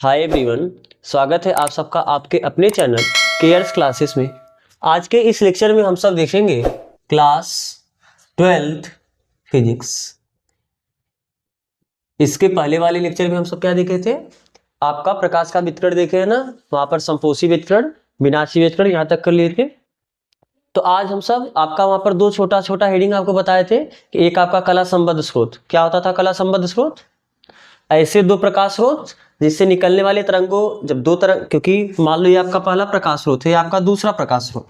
Hi everyone, स्वागत है आप सबका आपके अपने चैनल केयर्स क्लासेस में। आज के इस लेक्चर में हम सब देखेंगे क्लास 12th फिजिक्स। इसके पहले वाले लेक्चर में हम सब क्या देखे थे? आपका प्रकाश का वितरण देखे है ना, वहां पर संपोषी वितरण, विनाशी वितरण यहाँ तक कर लिए थे। तो आज हम सब आपका वहां पर दो छोटा छोटा हेडिंग आपको बताए थे कि एक आपका कला संबद्ध स्रोत। क्या होता था कला संबद्ध स्रोत? ऐसे दो प्रकाश स्रोत जिससे निकलने वाले तरंगों, जब दो तरंग, क्योंकि मान लो ये आपका पहला प्रकाश स्रोत है, आपका दूसरा प्रकाश स्रोत,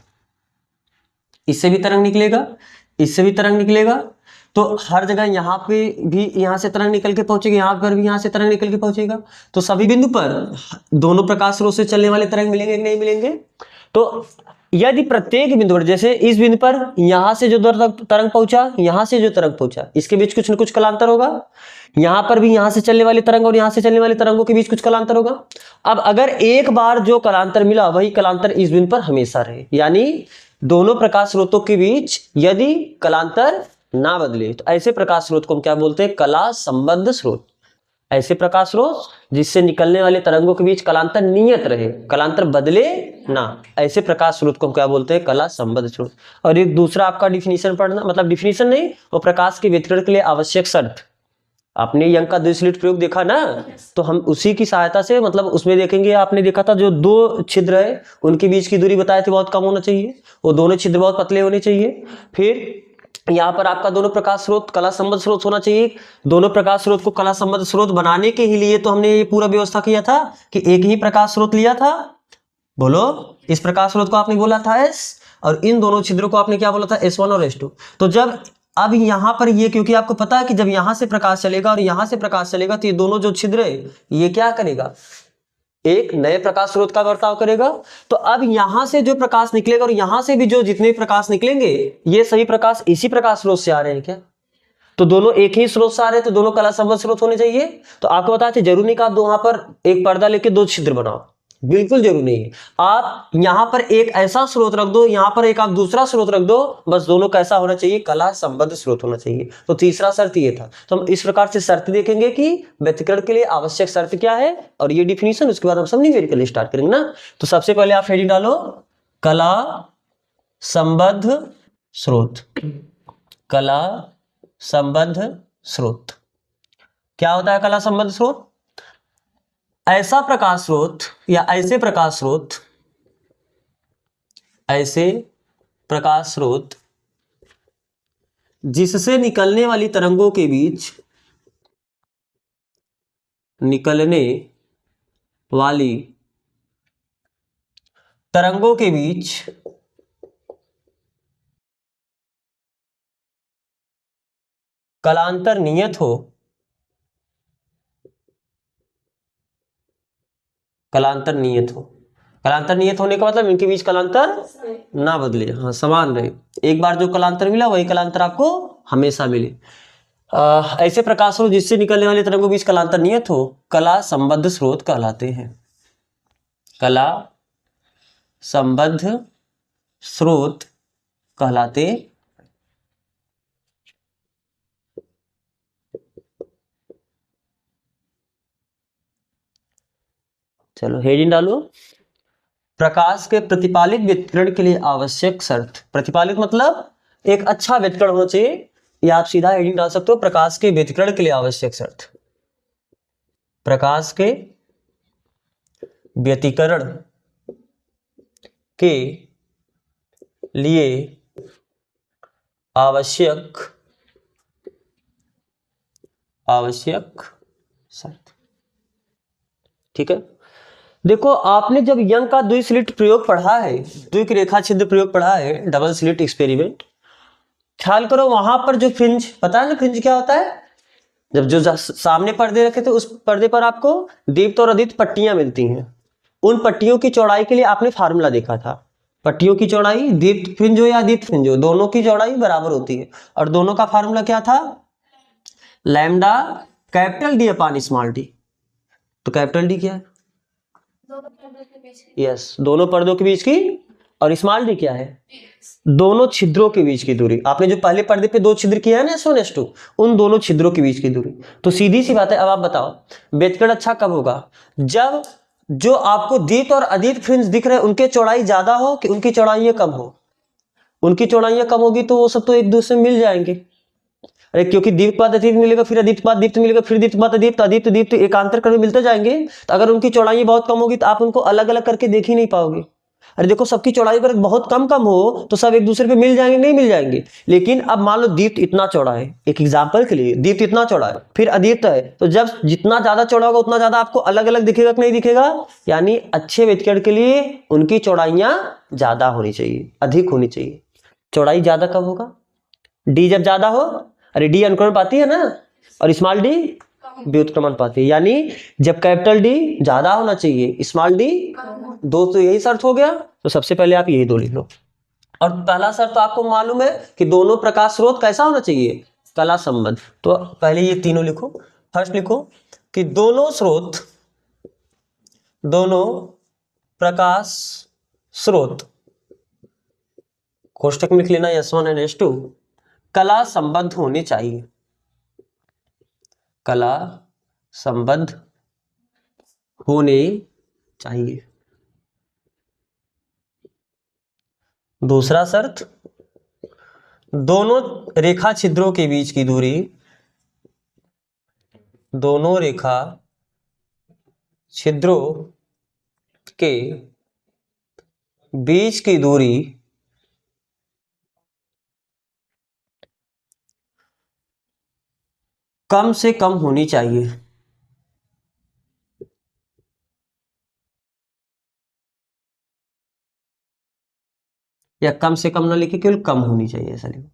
इससे भी तरंग निकलेगा, इससे भी तरंग निकलेगा, तो हर जगह यहाँ पे भी यहाँ से तरंग निकल के पहुंचेगी, यहाँ पर भी यहाँ से तरंग निकल के पहुंचेगा। तो सभी बिंदु पर दोनों प्रकाश स्रोत से चलने वाले तरंग मिलेंगे कि नहीं मिलेंगे? तो यदि प्रत्येक बिंदु पर, जैसे इस बिंदु पर यहां से जो तरंग पहुंचा, यहां से जो तरंग पहुंचा, इसके बीच कुछ न कुछ कलांतर होगा। यहां पर भी यहां से चलने वाले तरंग और यहां से चलने वाले तरंगों के बीच कुछ कलांतर होगा। अब अगर एक बार जो कलांतर मिला वही कलांतर इस बिंदु पर हमेशा रहे, यानी दोनों प्रकाश स्रोतों के बीच यदि कलांतर ना बदले, तो ऐसे प्रकाश स्रोत को हम क्या बोलते हैं? कला संबद्ध स्रोत। ऐसे प्रकाश स्रोत जिससे निकलने वाले तरंगों के बीच कलांतर नियत रहे, कलांतर बदले ना, ऐसे प्रकाश स्रोत को हम क्या बोलते हैं? कला संबद्ध स्रोत। और एक दूसरा आपका डिफिनीशन पढ़ना, मतलब डिफिनीशन नहीं, वो प्रकाश के वितरण के लिए आवश्यक शर्त। आपने यंग का द्विस्लिट प्रयोग देखा ना, तो हम उसी की सहायता से, मतलब उसमें देखेंगे, आपने देखा था जो दो छिद्र है उनके बीच की दूरी बताए थे बहुत कम होना चाहिए, वो दोनों छिद्र बहुत पतले होने चाहिए। फिर यहाँ पर आपका दोनों प्रकाश स्रोत कला संबद्ध स्रोत होना चाहिए। दोनों प्रकाश स्रोत को कला संबद्ध स्रोत बनाने के ही लिए तो हमने ये पूरा व्यवस्था किया था कि एक ही प्रकाश स्रोत लिया था। बोलो, इस प्रकाश स्रोत को आपने बोला था S, और इन दोनों छिद्रों को आपने क्या बोला था? S1 और S2। तो जब अब यहां पर ये, क्योंकि आपको पता है कि जब यहां से प्रकाश चलेगा और यहां से प्रकाश चलेगा, तो ये दोनों जो छिद्र है ये क्या करेगा? एक नए प्रकाश स्रोत का बर्ताव करेगा। तो अब यहां से जो प्रकाश निकलेगा और यहां से भी जो जितने प्रकाश निकलेंगे, ये सभी प्रकाश इसी प्रकाश स्रोत से आ रहे हैं क्या? तो दोनों एक ही स्रोत से आ रहे हैं, तो दोनों कला संबद्ध स्रोत होने चाहिए। तो आपको बताया था जरूरी नहीं कि आप वहां पर एक पर्दा लेके दो छिद्र बनाओ, बिल्कुल जरूरी नहीं है। आप यहां पर एक ऐसा स्रोत रख दो, यहां पर एक आप दूसरा स्रोत रख दो, बस दोनों कैसा होना चाहिए? कला संबद्ध स्रोत होना चाहिए। तो तीसरा शर्त ये था। तो हम इस प्रकार से शर्त देखेंगे कि व्यतिकरण के लिए आवश्यक शर्त क्या है, और ये डिफिनीशन, उसके बाद हम सब न्यूमेरिकल स्टार्ट करेंगे ना। तो सबसे पहले आप हेडिंग डालो कला संबद्ध स्रोत। कला संबद्ध स्रोत क्या होता है? कला संबद्ध स्रोत ऐसा प्रकाश स्रोत या ऐसे प्रकाश स्रोत, ऐसे प्रकाश स्रोत जिससे निकलने वाली तरंगों के बीच, निकलने वाली तरंगों के बीच कलांतर नियत हो, कलांतर नियत हो। कलांतर नियत होने का मतलब इनके बीच कलांतर ना बदले, हाँ समान रहे। एक बार जो कलांतर मिला वही कलांतर आपको हमेशा मिले। ऐसे प्रकाश स्रोत जिससे निकलने वाले तरंगों के बीच कलांतर नियत हो, कला संबद्ध स्रोत कहलाते हैं। कला संबद्ध स्रोत कहलाते। चलो हेडिंग डालो, प्रकाश के प्रतिपालित वितरण के लिए आवश्यक शर्त। प्रतिपालित मतलब एक अच्छा वितरण होना चाहिए, या आप सीधा हेडिंग डाल सकते हो प्रकाश के व्यतिकरण के लिए आवश्यक शर्त। प्रकाश के व्यतिकरण के लिए आवश्यक शर्त। ठीक है, देखो आपने जब यंग का द्विस्लिट प्रयोग पढ़ा है, द्विरेखा छिद्र प्रयोग पढ़ा है, डबल स्लिट एक्सपेरिमेंट, ख्याल करो वहां पर जो फ्रिंज, पता है ना फ्रिंज क्या होता है? जब जो सामने पर्दे रखे थे उस पर्दे पर आपको दीप्त और अदीप्त पट्टियां मिलती हैं। उन पट्टियों की चौड़ाई के लिए आपने फार्मूला देखा था। पट्टियों की चौड़ाई दीप्त फ्रिंज हो या अदीप्त फ्रिंज हो, दोनों की चौड़ाई बराबर होती है, और दोनों का फार्मूला क्या था? Lambda capital D upon small D. तो कैपिटल डी क्या है? यस, दोनों पर्दों के बीच की और स्मॉल डी क्या है? दोनों छिद्रों के बीच की दूरी। आपने जो पहले पर्दे पे दो छिद्र किया है ना S1 S2, उन दोनों छिद्रों के बीच की दूरी। तो सीधी सी बात है। अब आप बताओ व्यतिकरण अच्छा कब होगा? जब जो आपको दीप्त और अदीप्त फ्रिंज दिख रहे हैं उनके चौड़ाई ज्यादा हो कि उनकी चौड़ाई कम हो? उनकी चौड़ाई कम होगी तो वो सब तो एक दूसरे में मिल जाएंगे। अरे क्योंकि दीप्त बाद अदीप्त मिलेगा, फिर अदीप्त बाद दीप्त मिलेगा, फिर दीप्त बाद अदीप्त, अदीप्त दीप्त एकांतर क्रम में मिलते जाएंगे। तो अगर उनकी चौड़ाई बहुत कम होगी तो आप उनको अलग अलग करके देख ही नहीं पाओगे। अरे देखो सबकी चौड़ाई अगर बहुत कम कम हो तो सब एक दूसरे पे मिल जाएंगे, नहीं मिल जाएंगे। लेकिन अब मान लो दीप्त इतना चौड़ा है, एक एग्जांपल के लिए दीप्त इतना चौड़ा है, फिर अदीप्त है, तो जब जितना ज्यादा चौड़ा होगा उतना ज्यादा आपको अलग अलग दिखेगा कि नहीं दिखेगा? यानी अच्छे व्यतिकरण के लिए उनकी चौड़ाइयां ज्यादा होनी चाहिए, अधिक होनी चाहिए। चौड़ाई ज्यादा कब होगा? डी जब ज्यादा हो। अरे डी अनुक्रमणपाती है ना, और स्मॉल डी व्युत्क्रमणपाती। यानी जब कैपिटल डी ज्यादा होना चाहिए, स्मॉल डी दो, तो यही शर्त हो गया। तो सबसे पहले आप यही दो लिख लो। और पहला शर्त तो आपको मालूम है कि दोनों प्रकाश स्रोत कैसा होना चाहिए? कला संबद्ध। तो पहले ये तीनों लिखो। फर्स्ट लिखो कि दोनों स्रोत, दोनों प्रकाश स्रोत, कोष्टक में लिख लेना S1 और S2, कला संबद्ध होने चाहिए। कला संबद्ध होने चाहिए। दूसरा शर्त, दोनों रेखा छिद्रों के बीच की दूरी, दोनों रेखा छिद्रों के बीच की दूरी कम से कम होनी चाहिए। या कम से कम ना लिखे, केवल कम होनी चाहिए, ऐसा लिखो।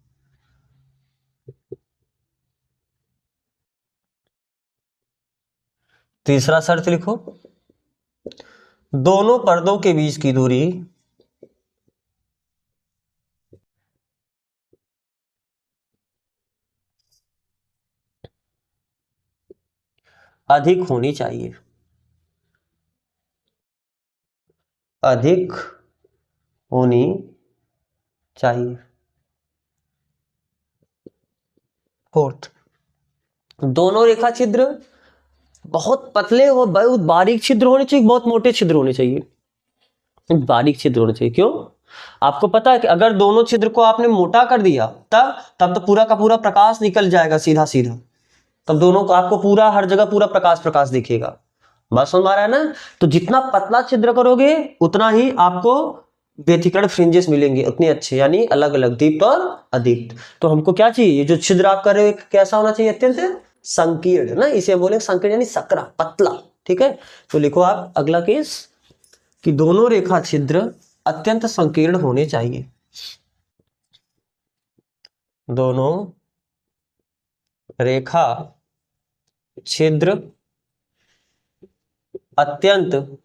तीसरा शर्त लिखो, दोनों पर्दों के बीच की दूरी अधिक होनी चाहिए। अधिक होनी चाहिए। फोर्थ, दोनों रेखा छिद्र बहुत पतले और बहुत बारीक छिद्र होने चाहिए, बहुत मोटे छिद्र होने चाहिए? बारीक छिद्र होने चाहिए। क्यों? आपको पता है कि अगर दोनों छिद्र को आपने मोटा कर दिया तब तो पूरा का पूरा प्रकाश निकल जाएगा सीधा सीधा। तब दोनों को आपको पूरा हर जगह पूरा प्रकाश प्रकाश दिखेगा। बात समझ आ रहा है ना? तो जितना पतला छिद्र करोगे उतना ही आपको व्यतिकरण फ्रिंजेस मिलेंगे, उतने अच्छे, यानी अलग अलग दीप्त और अदीप्त। तो हमको क्या चाहिए? जो छिद्र आप कर रहे हो कैसा होना चाहिए? अत्यंत संकीर्ण ना, इसे बोले संकीर्ण यानी सकरा, पतला। ठीक है, तो लिखो आप अगला केस कि दोनों रेखा छिद्र अत्यंत संकीर्ण होने चाहिए। दोनों रेखा छिद्र अत्यंत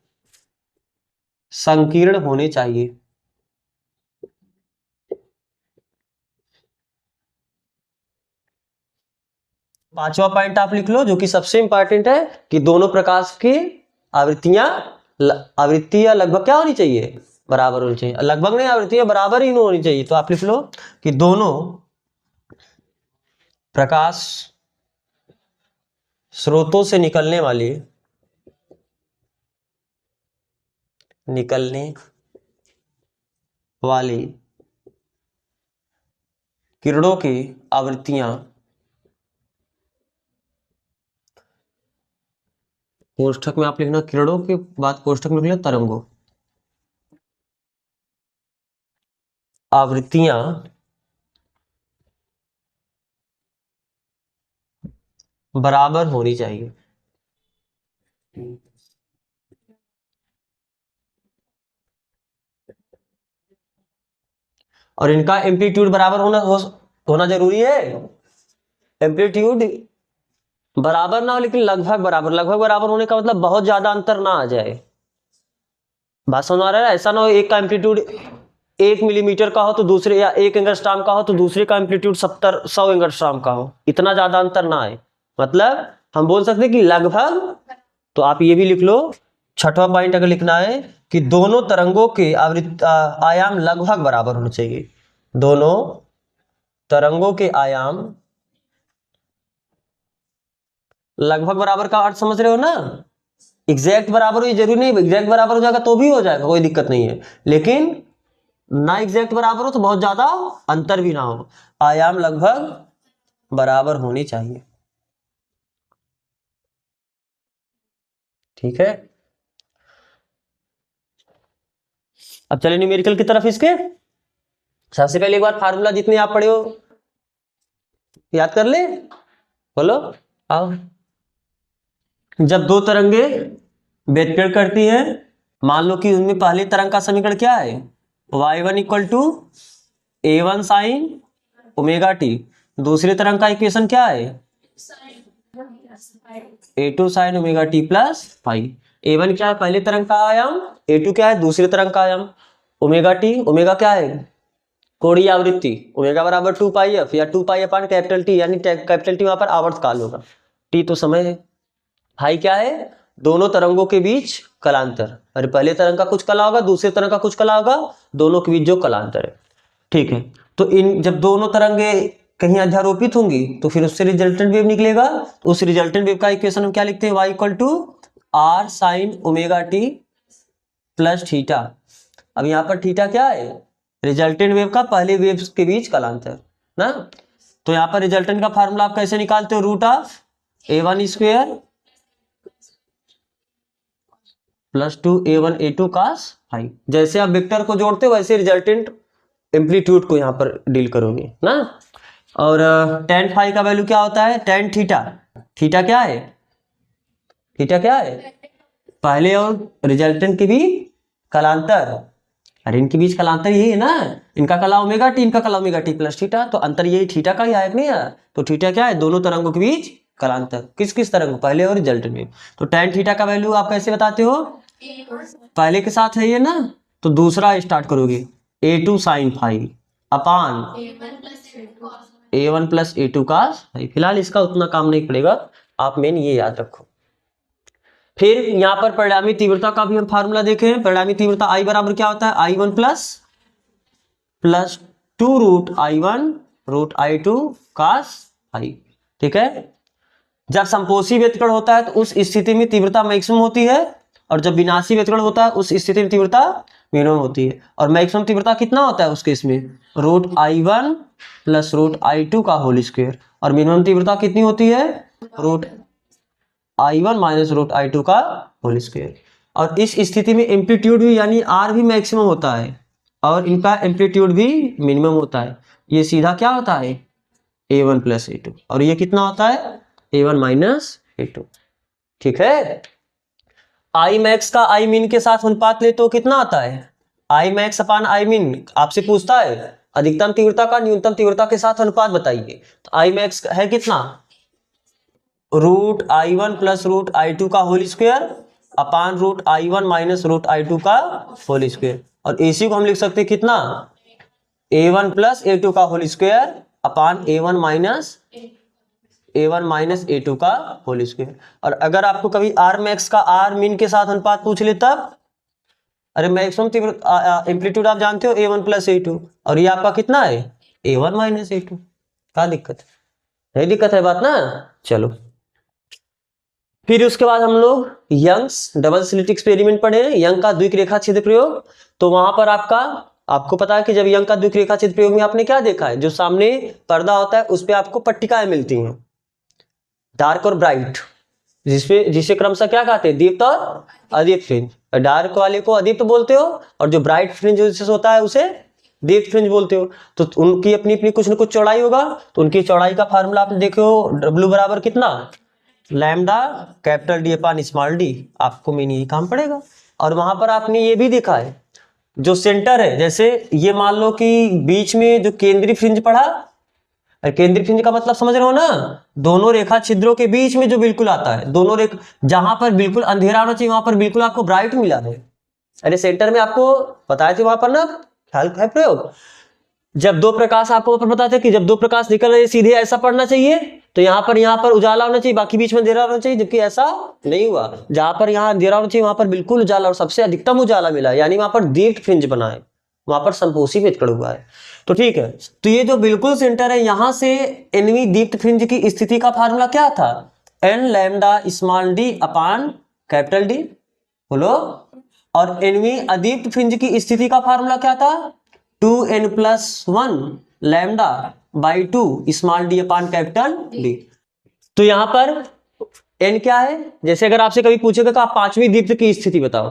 संकीर्ण होने चाहिए। पांचवा पॉइंट आप लिख लो जो कि सबसे इंपॉर्टेंट है कि दोनों प्रकाश की आवृत्तियां लगभग क्या होनी चाहिए? बराबर होनी चाहिए। लगभग नहीं, आवृत्तियां बराबर ही होनी चाहिए। तो आप लिख लो कि दोनों प्रकाश स्रोतों से निकलने वाली किरणों की आवृत्तियां कोष्ठक में आप लिखना किरणों के बाद कोष्ठक में लिखना तरंगों, आवृत्तियां बराबर होनी चाहिए। और इनका एम्पलीट्यूड बराबर होना जरूरी है। एम्पलीट्यूड बराबर ना हो लेकिन लगभग बराबर। लगभग बराबर होने का मतलब बहुत ज्यादा अंतर ना आ जाए। बात समझ आ रहा है? ऐसा ना हो एक का एम्पलीट्यूड 1 मिलीमीटर का हो तो दूसरे, या 1 एंगस्ट्रॉम का हो तो दूसरे का एम्पलीट्यूड 100 एंगस्ट्रॉम का हो, इतना ज्यादा अंतर ना आए। मतलब हम बोल सकते हैं कि लगभग। तो आप ये भी लिख लो छठवां पॉइंट अगर लिखना है कि दोनों तरंगों के आयाम लगभग बराबर होने चाहिए। दोनों तरंगों के आयाम लगभग बराबर का अर्थ समझ रहे हो ना। एग्जैक्ट बराबर हो ये जरूरी नहीं, एग्जैक्ट बराबर हो जाएगा तो भी हो जाएगा, कोई दिक्कत नहीं है, लेकिन ना एग्जैक्ट बराबर हो तो बहुत ज्यादा अंतर भी ना हो, आयाम लगभग बराबर होनी चाहिए। ठीक है, अब चले न्यूमेरिकल की तरफ। इसके सबसे पहले एक बार फार्मूला जितने आप पढ़े हो याद कर ले, बोलो आओ। जब दो तरंगे व्यतिकरण करती हैं, मान लो कि उनमें पहली तरंग का समीकरण क्या है, y1 equal to a1 sine omega T, दूसरी तरंग का इक्वेशन क्या है a2 sine omega T plus five. a1 क्या है पहली तरंग का आयाम, a2 क्या है दूसरी तरंग का आयाम, ओमेगा टी, ओमेगा क्या है कोणीय आवृत्ति, ओमेगा बराबर 2 पाई एफ या 2 पाई अपान कैपिटल टी, यानी कैपिटल टी वहां पर आवर्त काल होगा, टी तो समय है, हाई क्या है दोनों तरंगों के बीच कलांतर, अरे पहले तरंग का कुछ कला होगा दूसरे तरंग का कुछ कला होगा, दोनों के बीच जो कलांतर है। ठीक है, तो इन जब दोनों तरंगे कहीं अध्यारोपित होंगी तो फिर उससे रिजल्टेंट वेव निकलेगा, तो उस रिजल्टेंट वेव का इक्वेशन हम क्या लिखते हैं, y equal to R sine omega T plus theta. अब यहाँ पर थीटा क्या है रिजल्टेंट वेव का पहले वेव के बीच कलांतर ना, तो यहाँ पर रिजल्टेंट का फार्मूला आप कैसे निकालते हो, root of a1 square plus 2a1 a2 cos five. जैसे आप वेक्टर को जोड़ते हो वैसे रिजल्टेंट एम्पलीट्यूड को यहाँ पर डील करोगे ना। और tan फाइव का वैल्यू क्या होता है, tan थीटा, थीटा क्या है, थीटा क्या है पहले और रिजल्टेंट के भी कलांतर, अरे इनके बीच कलांतर यही है ना, इनका कला ओमेगा टी इनका कला ओमेगा टी प्लस थीटा, तो अंतर यही थीटा का ही आएगा नहीं है, तो थीटा क्या है दोनों तरंगों के बीच कलांतर, किस किस तरंग पहले और रिजल्टेंट में। तो tan थीटा का वैल्यू आप कैसे बताते हो, पहले के साथ है ये ना, तो दूसरा स्टार्ट करोगे a2 sine five upon a1 plus a2 cos five. फिलहाल इसका उतना काम नहीं पड़ेगा, आप मेन ये याद रखो। फिर यहाँ पर परिणामी तीव्रता का भी हम फार्मूला देखें, परिणामी तीव्रता I बराबर क्या होता है, I1 plus 2 root I1 root I2 cos five. ठीक है, जब संपोषी व्यतिकरण होता है तो उस स्थिति में तीव्रता मैक्सिमम होती है, और जब विनाशी व्यतिकरण होता है उस स्थिति में तीव्रता मिनिमम होती है, और मैक्सिमम तीव्रता कितना होता है उस केस में, root I1 plus root I2 का होल स्क्वायर, और मिनिमम तीव्रता कितनी होती है, root I1 minus root I2 का होल स्क्वायर। और इस स्थिति में एम्पलीट्यूड भी यानी R भी मैक्सिमम होता है और इनका एम्पलीट्यूड भी मिनिमम होता है, ये सीधा क्या होता है A1 प्लस A2, और ये कितना होता है A1 माइनस A2। ठीक है, आई मैक्स का आई मिन के साथ अनुपात ले तो कितना आता है, आई मैक्स अपान आई मिन, आपसे पूछता है अधिकतम तीव्रता का न्यूनतम तीव्रता के साथ अनुपात बताइए, तो आई मैक्स है कितना, root I1 plus root I2 का whole square upon root I1 minus root I2 का होल स्क्वायर, और AC को हम लिख सकते हैं कितना A1 प्लस A2 का होल स्क्वायर अपान A1 माइनस A2 का होल स्क्वायर। और अगर आपको कभी R मैक्स का R मिन के साथ अनुपात पूछ ले तब, अरे मैक्सिमम तीव्रता एम्पलीट्यूड आप जानते हो A1 प्लस A2, और ये आपका कितना है A1 माइनस A2, क्या दिक्कत है, नहीं दिक्कत है बात ना। चलो फिर उसके बाद हम लोग यंग्स डबल स्लिट एक्सपेरिमेंट पढ़े, यंग का द्विक रेखा छिद्र प्रयोग। तो वहां पर आपको पता है कि जब यंग का द्विक रेखा छिद्र प्रयोग में आपने क्या देखा है, जो सामने पर्दा होता है उस पे आपको पट्टिकाएं मिलती हैं डार्क और ब्राइट, जिसे क्रमशः क्या कहते हैं दीप्त और अदीप्त फ्रिंज। डार्क वाले को अदीप्त बोलते हो और जो ब्राइट फ्रिंज होता है उसे दीप्त फ्रिंज बोलते हो। तो उनकी अपनी अपनी कुछ न कुछ चौड़ाई होगा, तो उनकी चौड़ाई का फार्मूला आपने देखे हो, W बराबर कितना lambda capital D upon small D, आपको मेन यही काम पड़ेगा। और वहां पर आपने ये भी देखा है जो सेंटर है, जैसे ये मान लो कि बीच में जो केंद्रीय फ्रिंज पड़ा, केंद्रीय फ्रिंज का मतलब समझ रहे हो ना, दोनों रेखा छिद्रों के बीच में जो बिल्कुल आता है, दोनों रेखा जहां पर बिल्कुल अंधेरा होना चाहिए वहां पर बिल्कुल आपको ब्राइट मिला है, अरे सेंटर में आपको बताए थे वहां पर ना ख्याल है प्रयोग, जब दो प्रकाश, आपको बताते हैं कि जब दो प्रकाश निकल रहे सीधे ऐसा पड़ना चाहिए, तो यहाँ पर उजाला होना चाहिए, बाकी बीच में अंधेरा होना चाहिए, जबकि ऐसा नहीं हुआ। जहां पर यहाँ अंधेरा होना चाहिए वहां पर बिल्कुल उजाला और सबसे अधिकतम उजाला मिला, यानी वहां पर दीप्त फ्रिंज बना है, वहां पर संपोषी वितरण हुआ है। तो ठीक है, तो ये जो बिल्कुल सेंटर है, यहां से एनवी दीप्त फ्रिंज की स्थिति का फार्मूला क्या था, एन लैम्डा स्मॉल डी अपान कैपिटल डी, बोलो। और एनवी अदीप्त फ्रिंज की स्थिति का फार्मूला क्या था, 2n+1 lambda by 2 small D upon capital D. तो यहां पर n क्या है, जैसे अगर आपसे कभी पूछेगा कि आप पांचवी दीप्त की स्थिति बताओ,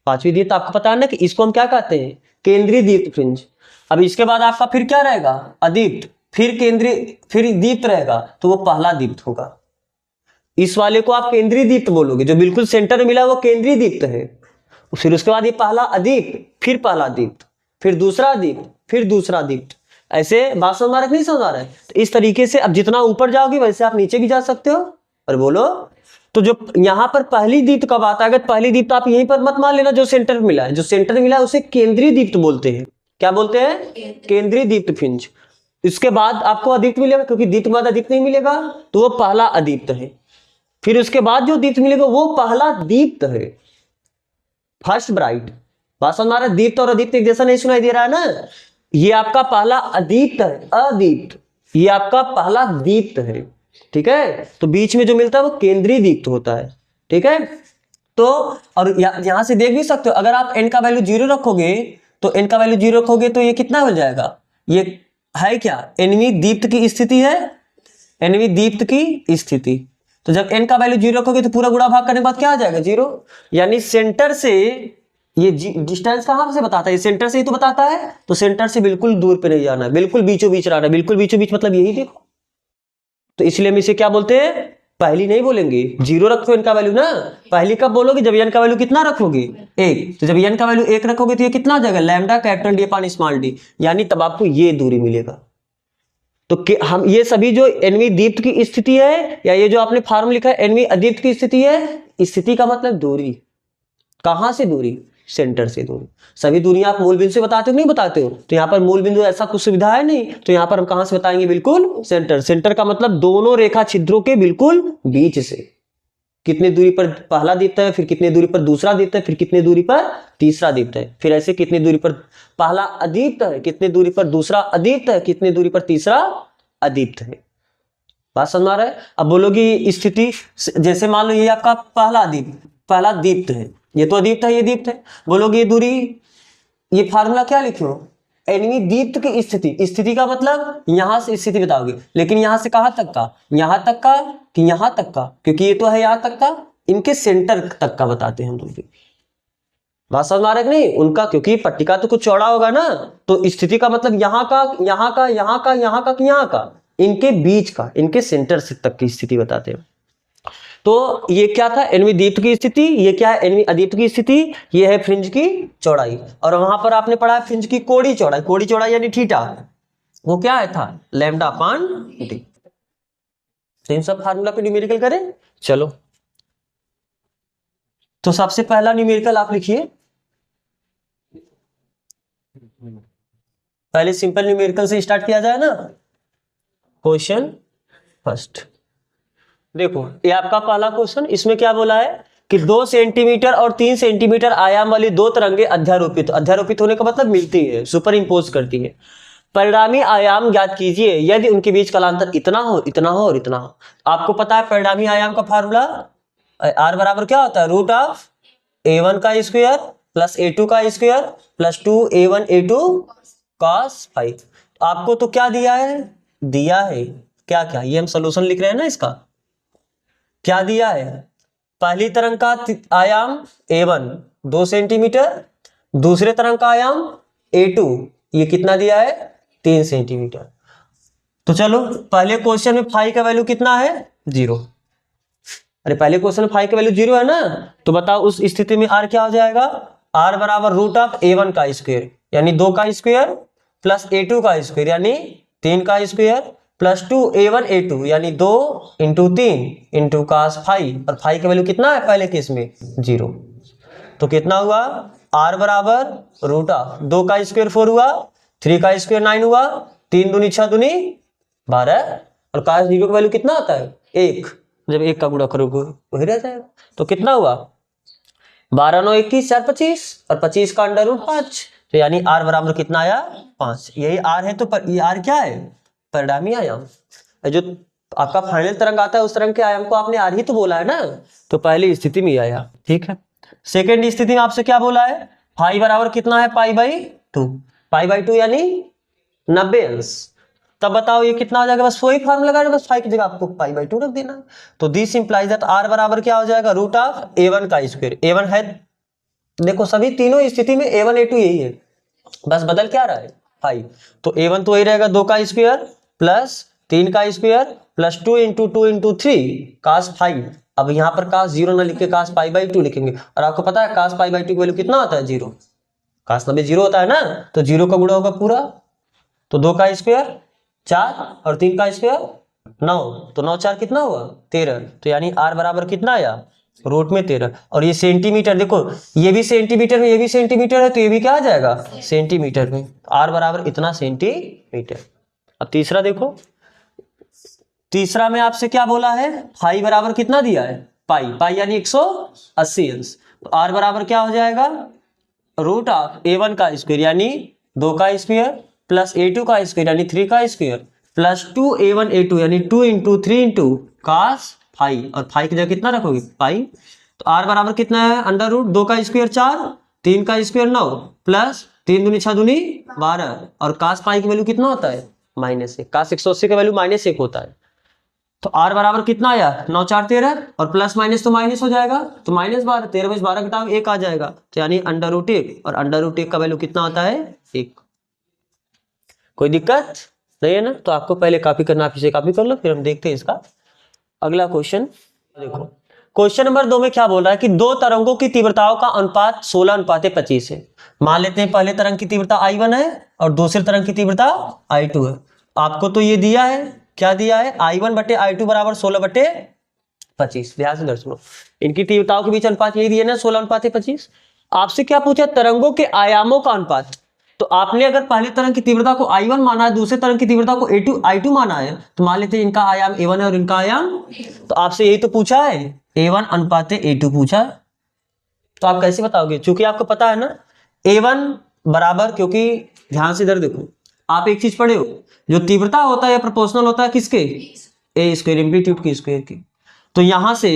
पांचवी दीप्त आपको पता है ना कि इसको हम क्या कहते हैं, केंद्रीय दीप्त फ्रिंज। अब इसके बाद आपका फिर क्या रहेगा, अदीप्त, फिर केंद्रीय, फिर दीप्त रहेगा, तो वो पहला दीप्त होगा। इस वाले को आप केंद्रीय दीप्त बोलोगे, जो बिल्कुल सेंटर में मिला वो केंद्रीय दीप्त है। फिर उसके बाद ये पहला अदीप्त, फिर पहला दीप्त, फिर दूसरा दीप्त, फिर दूसरा दीप्त, ऐसे बात समझ रहा है नहीं समझ रहा है। तो इस तरीके से अब जितना ऊपर जाओगे वैसे आप नीचे भी जा सकते हो। और बोलो, तो जो यहाँ पर पहली दीप्त कब आता है, अगर पहली दीप्त आप यहीं पर मत मान लेना, जो सेंटर में मिला है, जो सेंटर में मिला है उसे केंद्रीय दीप्त बोलते हैं। क्या बोलते हैं, केंद्रीय दीप्त फ्रिंज। इसके बाद आपको अदीप्त मिलेगा, क्योंकि दीप्त के बाद अदीप्त नहीं मिलेगा, तो वो पहला अदीप्त है। फिर उसके बाद जो दीप्त मिलेगा वो पहला दीप्त है, फर्स्ट ब्राइट। बात समझ आ रहा है, दीप्त और अदीप्त एक जैसा नहीं सुनाई दे रहा है ना। ये आपका पहला अदीप्त है, अदीप्त, ये आपका पहला दीप्त है, ठीक है। तो बीच में जो मिलता है वो केंद्रीय दीप्त होता है, ठीक है। तो और यहां से देख भी सकते हो, अगर आप n का वैल्यू 0 रखोगे, तो n का वैल्यू 0 रखोगे तो ये कितना हो जाएगा, ये है क्या, nवीं दीप्त की स्थिति है, nवीं दीप्त की स्थिति। तो जब n का वैल्यू 0 रखोगे तो पूरा गुणा भाग करने के बाद क्या आ जाएगा, 0। यानी सेंटर से ये डिस्टेंस कहां से बताता है, सेंटर से ही तो बताता है, तो सेंटर से बिल्कुल दूर पे नहीं जाना है, बिल्कुल बीचों बीच रहना है। बिल्कुल बीचों बीच मतलब यही देखो, तो इसलिए हम इसे क्या बोलते हैं, पहली नहीं बोलेंगे, 0 रखो n का वैल्यू ना। पहली कब बोलोगे, जब n का वैल्यू कितना रखोगे, 1। तो जब n का वैल्यू 1 रखोगे तो ये कितना हो जाएगा, lambda capital D upon small D, यानी तब आपको ये दूरी मिलेगा। तो हम ये सभी जो एनवी दीप्त की स्थिति है, या ये जो आपने फार्मूला लिखा है एनवी अदीप्त की स्थिति है, स्थिति का मतलब दूरी, कहां से दूरी, सेंटर से दूरी। सभी दूरी आप मूल बिंदु से बताते हो नहीं बताते हो, तो यहाँ पर मूल बिंदु ऐसा कुछ सुविधा है नहीं, तो यहाँ पर हम कहां से बताएंगे, बिल्कुल सेंटर। सेंटर का मतलब दोनों रेखा छिद्रों के बिल्कुल बीच से, कितनी दूरी पर पहला दीप्त है, फिर कितनी दूरी पर दूसरा दीप्त है, फिर कितनी दूरी पर तीसरा दीप्त है, फिर ऐसे कितनी दूरी पर पहला अदीप्त है, कितनी दूरी पर दूसरा अदीप्त है, कितनी दूरी पर तीसरा अदीप्त है। बात समझ आ रहा है। अब बोलोगी स्थिति, जैसे मान लो ये आपका पहला दीप्त है, ये तो अदीप्त है, ये दीप्त है। बोलोगे ये दूरी, ये फार्मूला क्या लिखो, एनवी दीप्त की स्थिति का मतलब यहां से स्थिति बताओगे, लेकिन यहां से कहां तक का, यहां तक का कि यहां तक का, क्योंकि ये तो है यहां तक का, इनके सेंटर तक का बताते हैं हम लोग। बात समझ आ रहा है कि नहीं उनका, क्योंकि पट्टिका तो कुछ चौड़ा होगा ना, तो स्थिति का मतलब यहां का, यहां का, यहां का, यहां का, यहां का, इनके बीच का, इनके सेंटर से तक की स्थिति बताते हैं। तो ये क्या था, एनवी दीप्त की स्थिति, ये क्या है, एनवी अदीप्त की स्थिति, ये है फ्रिंज की चौड़ाई। और वहां पर आपने पढ़ा है फ्रिंज की कोणीय चौड़ाई, कोणीय चौड़ाई यानी थीटा, वो क्या है था, लैम्डा अपान डी। तो इन सब फार्मूला पे न्यूमेरिकल करें, चलो। तो सबसे पहला न्यूमेरिकल आप लिखिए, पहले सिंपल न्यूमेरिकल से स्टार्ट किया जाए ना। क्वेश्चन फर्स्ट, देखो ये आपका पहला क्वेश्चन, इसमें क्या बोला है कि 2 सेंटीमीटर और 3 सेंटीमीटर आयाम वाली दो तरंगे अध्यारोपित होने का मतलब मिलती है, सुपर इंपोज करती है। परिणामी आयाम ज्ञात कीजिए यदि उनके बीच कालांतर इतना हो, इतना हो और इतना हो। आपको पता है परिणामी आयाम का फार्मूला, r बराबर क्या होता है, रूट ऑफ a1 का स्क्वायर प्लस a2 का square plus 2a1 a2 cos phi. आपको तो क्या दिया है, क्या क्या, ये हम सोल्यूशन लिख रहे हैं ना इसका। क्या दिया है, पहली तरंग का आयाम a1 2 सेंटीमीटर, दूसरे तरंग का आयाम a2 ये कितना दिया है, 3 सेंटीमीटर। तो चलो पहले क्वेश्चन में फाई का वैल्यू कितना है, 0। अरे पहले क्वेश्चन में फाई का वैल्यू 0 है ना, तो बताओ उस स्थिति में r क्या हो जाएगा, r बराबर रूट ऑफ a1 का स्क्वायर यानी 2 का स्क्वायर प्लस a2 का स्क्वायर यानी 3 का स्क्वायर प्लस 2a1 a2 यानी 2 इंटू 3 इंटू cos फाई, और फाई का वैल्यू कितना है पहले केस में, 0। तो कितना हुआ, r बराबर रूट ऑफ 2 का स्क्वायर 4 हुआ 3 का स्क्वायर 9 हुआ, 3 दूनी 6 दूनी 12, और cos 0 का वैल्यू कितना आता है 1। जब 1 का गुणा करोगे वही रह जाएगा। तो कितना हुआ 12 9 21 4 25, और 25 का अंडर रूट 5, तो यानी r बराबर कितना आया 5। यही r है, तो ये r क्या है परिणामी आयाम। जो आपका फाइनल तरंग आता है उस तरंग के आयाम को आपने r ही तो बोला है ना, तो पहली स्थिति में आया। ठीक है, सेकेंड स्थिति में आपसे क्या बोला है, फाई बराबर कितना है π/2, π/2 यानी 90 अंश। तब बताओ ये कितना हो जाएगा, बस वही फॉर्मूला लगाना, बस फाई की जगह आपको π/2 रख देना है। तो दिस इंप्लाइज दैट r बराबर क्या हो जाएगा रूट ऑफ a1 का स्क्वायर। a1 है, देखो सभी तीनों स्थिति में a1 a2 यही है, बस बदल क्या रहा है फाई। तो a1 तो वही रहेगा 2 का स्क्वायर प्लस 3 का square plus 2 into 2 into 3 cos 5। अब यहाँ पर cos 0 ना लिख के cos π/2 लिखेंगे, और आपको पता है cos π/2 की वैल्यू कितना होता है 0, cos 90 0 होता है ना, तो 0 का गुणा होगा पूरा, तो 2 का स्क्वायर 4 और 3 का स्क्वायर 9, तो 9 4 कितना हुआ 13। तो यानी r बराबर कितना आया रूट में 13। और ये सेंटीमीटर, देखो ये भी सेंटीमीटर में, ये भी सेंटीमीटर है, तो ये भी क्या आ जाएगा सेंटीमीटर में। r बराबर इतना सेंटीमीटर। अब तीसरा देखो, तीसरा में आपसे क्या बोला है, फाई बराबर कितना दिया है पाई यानी 180 अंश। तो r बराबर क्या हो जाएगा रूट ऑफ a1 का स्क्वायर यानी 2 का स्क्वायर प्लस a2 का स्क्वायर यानी 3 का स्क्वायर प्लस 2a1 a2 यानी 2 इंटू 3 इंटू cos 5, और 5 की जगह कितना रखोगे पाई। तो r बराबर कितना है अंडर रूट 2 का स्क्वायर 4, 3 का स्क्वायर 9 प्लस 3 दूनी 6 दूनी 12, और cos पाई की वैल्यू कितना होता है -1, cos 180 का वैल्यू -1 होता है। तो r बराबर कितना आया 9 4 13, और प्लस माइनस तो माइनस हो जाएगा, तो -12, 13 में 12 घटाओ 1 आ जाएगा, तो यानी अंडर रूट 1, और अंडर रूट 1 का वैल्यू कितना आता है 1। कोई दिक्कत नहीं है ना, तो आपको पहले कॉपी करना, आप इसे कॉपी कर लो, फिर हम देखते हैं इसका अगला क्वेश्चन। देखो क्वेश्चन नंबर 2 में क्या बोल रहा है कि दो तरंगों की तीव्रताओं का अनुपात 16:25 है। मान लेते हैं पहले तरंग की तीव्रता I1 है और दूसरे तरंग की तीव्रता I2 है। आपको तो ये दिया है, क्या दिया है I1 बटे I2 बराबर 16/25। ध्यान से दर्शनों, इनकी तीव्रताओं के बीच अनुपात यही दिया ना 16:25। आपसे क्या पूछा तरंगों के आयामों का अनुपात। तो आपने अगर पहले तरंग की तीव्रता को I1 माना है, दूसरे तरंग की तीव्रता को I2 माना है, तो मान लेते हैं इनका आयाम A1 है और इनका आयाम, तो आपसे यही तो पूछा है A1 अनुपात A2 पूछा है। तो आप कैसे बताओगे, चूंकि आपको पता है ना A1 बराबर, क्योंकि ध्यान से इधर देखो, आप एक चीज पढ़े हो, जो तीव्रता होता है प्रोपोर्शनल होता है किसके ए स्क्वायर एम्पलीट्यूड की स्क्वायर की। तो यहां से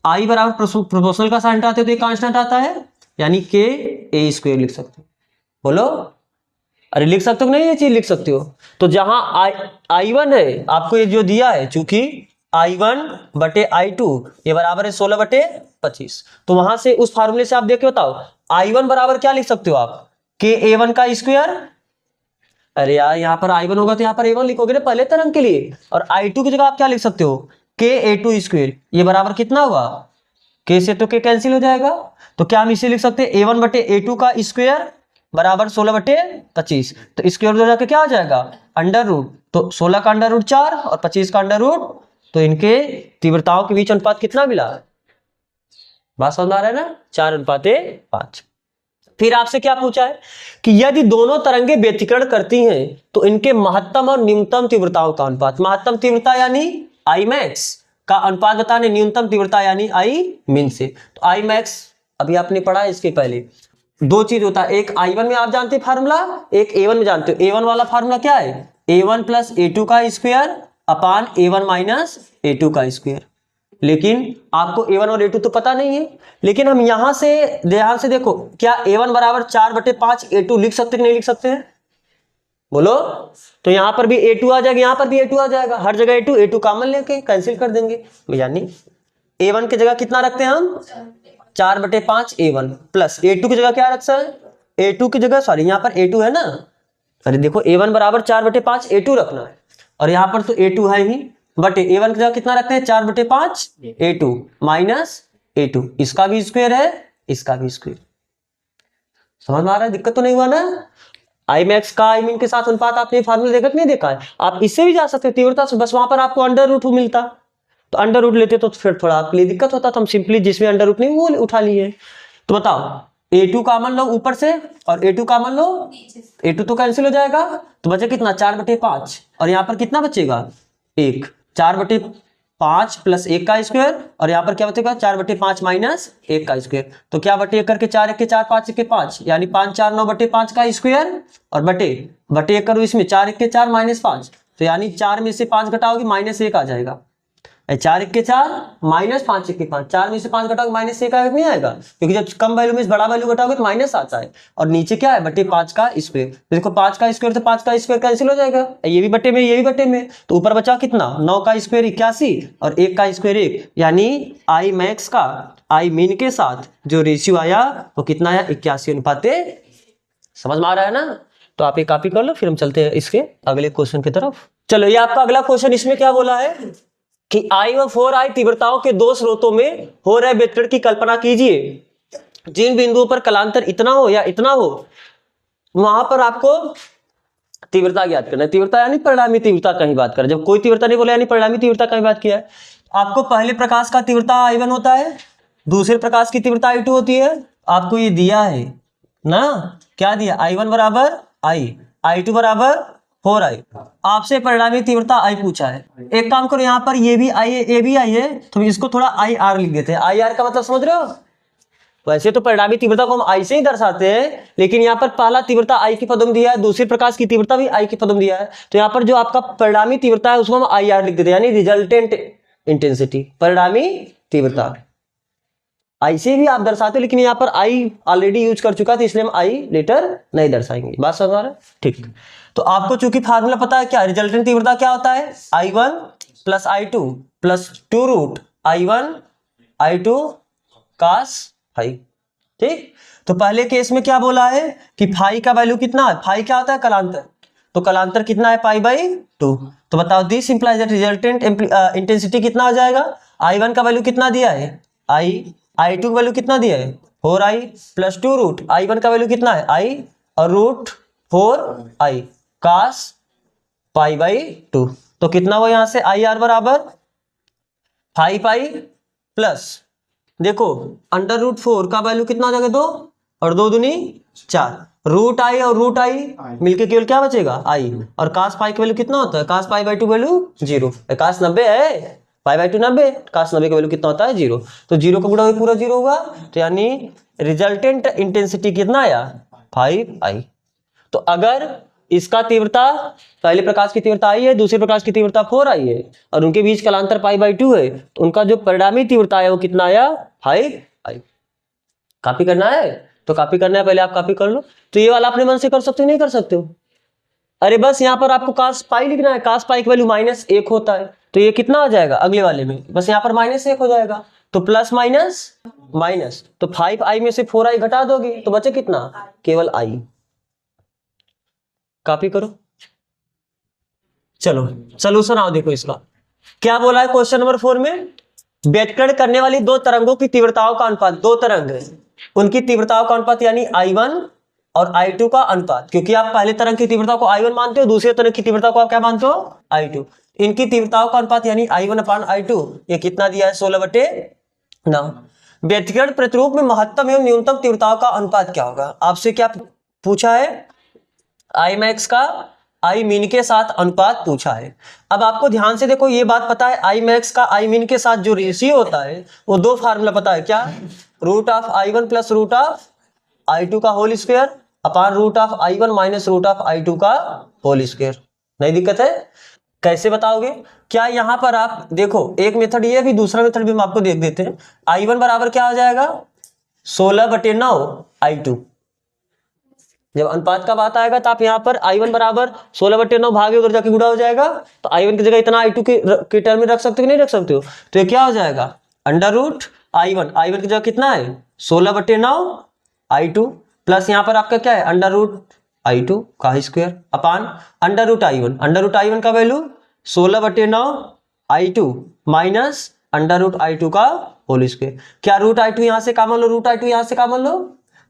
I बराबर प्रोपोर्शनल का साइन हटाते हो तो ये कांस्टेंट आता है, यानी के ए स्क्वायर लिख सकते हो। बोलो अरे लिख सकते हो नहीं, ये चीज लिख सकते हो। तो जहां I1 है आपको ये जो दिया है, चूंकि I1 बटे I2 ये बराबर है 16/25, तो वहां से उस फार्मूले से आप देख के बताओ I1 बराबर क्या लिख सकते हो आप के A1 का स्क्वायर। अरे यार यहाँ पर I1 होगा तो यहाँ पर A1 लिखोगे ना पहले तरंग के लिए, और I2 की जगह आप क्या लिख सकते हो के A2 स्क्वायर। ये बराबर कितना हुआ, के से तो के कैंसिल हो जाएगा, तो क्या हम इसे लिख सकते हैं A1 बटे A2 का स्क्वायर बराबर 16/25। तो स्क्वायर हो जाकर क्या हो जाएगा अंडर रूट, तो 16 का अंडर रूट 4 और 25 का अंडर रूट, तो इनके तीव्रताओं के बीच अनुपात कितना मिला, बात समझ आ रहा है ना 4:5। फिर आपसे क्या पूछा है कि यदि दोनों तरंगे व्यतिकरण करती हैं तो इनके महत्तम और न्यूनतम तीव्रताओं का अनुपात। महत्तम तीव्रता यानी I max का अनुपात बताने, न्यूनतम तीव्रता यानी I min से। तो I max अभी आपने पढ़ा है, इसके पहले दो चीज होता है, एक I1 में आप जानते हैं फार्मूला, एक A1 में जानते हो। A1 वाला फार्मूला क्या है A1 प्लस A2 का square upon A1 minus A2 का स्क्वायर। लेकिन आपको A1 और A2 तो पता नहीं है, लेकिन हम यहां से ध्यान से देखो, क्या A1 बराबर 4/5 A2 लिख सकते कि नहीं लिख सकते हैं, बोलो। तो यहां पर भी A2 आ जाएगा, यहां पर भी A2 आ जाएगा, हर जगह A2 कॉमन लेके कैंसिल कर देंगे, यानी A1 की जगह कितना रखते हैं हम 4/5 A1 प्लस A2 की जगह क्या रखते हैं, A2 की जगह सॉरी यहाँ पर A2 है ना, अरे देखो A1 बराबर 4/5 A2 रखना है, और यहाँ पर तो A2 है ही, बट A1 की जगह कितना रखते हैं 4/5 A2 माइनस A2, इसका भी स्क्वायर है इसका भी स्क्वायर। समझ में आ रहा है, दिक्कत तो नहीं हुआ ना। I max का I min के साथ अनुपात आपने फार्मूला देखा कि नहीं देखा है, आप इससे भी जा सकते तीव्रता से, बस वहां पर आपको अंडर रूट मिलता, तो अंडर रूट लेते तो फिर थोड़ा आपके लिए दिक्कत होता, तो हम सिंपली जिसमें अंडर रूट नहीं वो उठा लिए। तो बताओ a2 कॉमन लो ऊपर से और a2 कॉमन लो, a2 तो कैंसिल हो जाएगा, तो बचे कितना 4/5 और यहाँ पर कितना बचेगा 1, 4/5 प्लस 1 का स्क्वायर और यहाँ पर क्या बचेगा 4/5 माइनस 1 का स्क्वायर। तो क्या बटे 1 करके 4 1 के 4 5 1 के 5 यानी 5 4 9/5 का स्क्वायर और बटे 1 करो इसमें 4 1 के 4 माइनस 5, तो यानी 4 में से 5 घटाओगे माइनस 1 आ जाएगा। 4 1 के 4 माइनस 5 1 के 5, 4 में से 5 घटाओगे माइनस 1 नहीं आएगा, क्योंकि जब कम वैल्यू में बड़ा वैल्यू घटाओगे तो माइनस आता है। और नीचे क्या है बटे 5 का स्क्वायर, तो देखो 5 का स्क्वायर तो 5 का स्क्वायर कैंसिल हो जाएगा, ये भी बटे में ये भी बटे में, तो ऊपर बचा कितना 9 का स्क्वायर 81 और 1 का स्क्वायर 1, यानी आई मैक्स का आई मीन के साथ जो रेशियो आया वो कितना आया 81:। समझ में आ रहा है ना। तो आप ये कॉपी कर लो, फिर हम चलते हैं इसके अगले क्वेश्चन की तरफ। चलो ये आपका अगला क्वेश्चन, इसमें क्या बोला है कि I व 4I तीव्रताओं के दो स्रोतों में हो रहे वितरण की कल्पना कीजिए। जिन बिंदुओं पर कलांतर इतना हो या इतना हो वहां पर आपको तीव्रता ज्ञात करना है। तीव्रता यानी परिणामी तीव्रता का ही बात करें, जब कोई तीव्रता नहीं बोला यानी परिणामी तीव्रता का ही बात किया है। आपको पहले प्रकाश का तीव्रता I1 होता है, दूसरे प्रकाश की तीव्रता I2 होती है। आपको ये दिया है ना, क्या दिया I1 बराबर I, I2 बराबर 4I, आपसे परिणामी तीव्रता I पूछा है। एक काम करो यहाँ पर ये भी I है ये भी I है, तो इसको थोड़ा IR लिख देते हैं। IR का मतलब समझ रहे हो, वैसे तो परिणामी तीव्रता को हम I से ही दर्शाते हैं, लेकिन यहाँ पर पहला तीव्रता I की पदम दिया है, दूसरे प्रकाश की तीव्रता भी I की पदम दिया है, तो यहाँ पर जो आपका परिणामी तीव्रता है उसको हम IR लिख देते हैं, यानी रिजल्टेंट इंटेंसिटी, परिणामी तीव्रता। I से भी आप दर्शाते, लेकिन यहाँ पर I ऑलरेडी यूज कर चुका था इसलिए हम I लेटर नहीं दर्शाएंगे। बात समझ आ रहा है, ठीक। तो आपको चूंकि फार्मूला पता है क्या रिजल्टेंट तीव्रता क्या होता है, I1 plus I2 plus 2 root I1 I2 cos phi, ठीक। तो पहले केस में क्या बोला है कि फाई का वैल्यू कितना है, फाई क्या होता है कलांतर, तो कलांतर कितना है π/2। तो बताओ this implies that resultant intensity कितना हो जाएगा, I1 का वैल्यू कितना दिया है I2 का वैल्यू कितना दिया है 4I प्लस 2 रूट I1 का वैल्यू कितना है I और रूट 4I cos π/2। तो कितना हुआ यहाँ से IR बराबर 5π प्लस देखो अंडर रूट 4 का वैल्यू कितना हो जाएगा 2 और 2 दूनी 4, रूट I और रूट I मिलके केवल क्या बचेगा I, और cos पाई का वैल्यू कितना होता है cos π/2 वैल्यू 0, cos 90 है π/2 90, cos 90 का वैल्यू कितना होता है 0, तो 0 का गुणा हुआ पूरा 0 होगा, तो यानी रिजल्टेंट इंटेंसिटी कितना आया 5I। तो अगर इसका तीव्रता पहले प्रकाश की तीव्रता I है, दूसरे प्रकाश की तीव्रता 4I है और उनके बीच कलांतर π/2 है, तो उनका जो परिणामी तीव्रता है वो कितना आया 5I। कॉपी करना है तो कॉपी करना है, पहले आप कॉपी कर लो। तो ये वाला अपने मन से कर सकते हो नहीं कर सकते हो, अरे बस यहाँ पर आपको cos पाई लिखना है, cos पाई की वैल्यू -1 होता है, तो ये कितना हो जाएगा अगले वाले में बस यहाँ पर -1 हो जाएगा, तो प्लस माइनस माइनस, तो 5I में से 4I घटा दोगे तो बचे कितना केवल I। कॉपी करो, चलो सॉल्यूशन आओ देखो इसका क्या बोला है क्वेश्चन नंबर 4 में, व्यतिकरण करने वाली दो तरंगों की तीव्रताओं का अनुपात, दो तरंग है उनकी तीव्रताओं का अनुपात यानी I1 और I2 का अनुपात, क्योंकि आप पहले तरंग की तीव्रता को I1 मानते हो, दूसरे तरंग की तीव्रता को आप क्या मानते हो I2, इनकी तीव्रताओं का अनुपात यानी I1/I2 ये कितना दिया है 16/9। व्यतिकरण प्रतिरूप में महत्तम एवं न्यूनतम तीव्रताओं का अनुपात क्या होगा, आपसे क्या पूछा है I मैक्स का I मीन के साथ अनुपात पूछा है। अब आपको ध्यान से देखो ये बात पता है I मैक्स का I मीन के साथ जो रेशियो होता है वो दो फार्मूला पता है क्या, √I1 प्लस √I2 का होल स्क्वायर अपान √I1 माइनस √I2 का होल स्क्वायर। नहीं दिक्कत है, कैसे बताओगे क्या, यहाँ पर आप देखो एक मेथड ये भी, दूसरा मेथड भी हम आपको देख देते हैं। I1 बराबर क्या हो जाएगा 16/9 I2, जब अनुपात का बात आएगा तो आप यहाँ पर I1 बराबर 16/9 भागे उधर जाके गुणा हो जाएगा, तो I1 की जगह इतना I2 के टर्म में रख सकते हो कि नहीं रख सकते हो, तो ये क्या हो जाएगा √I1, I1 की जगह कितना है 16/9 I2 प्लस यहाँ पर आपका क्या है √I2 का स्क्वायर अपान √I1 का वैल्यू 16/9 I2 माइनस √I2 का होल स्क्वायर। क्या √I2 यहाँ से कॉमन लो, √I2 यहाँ से कॉमन लो,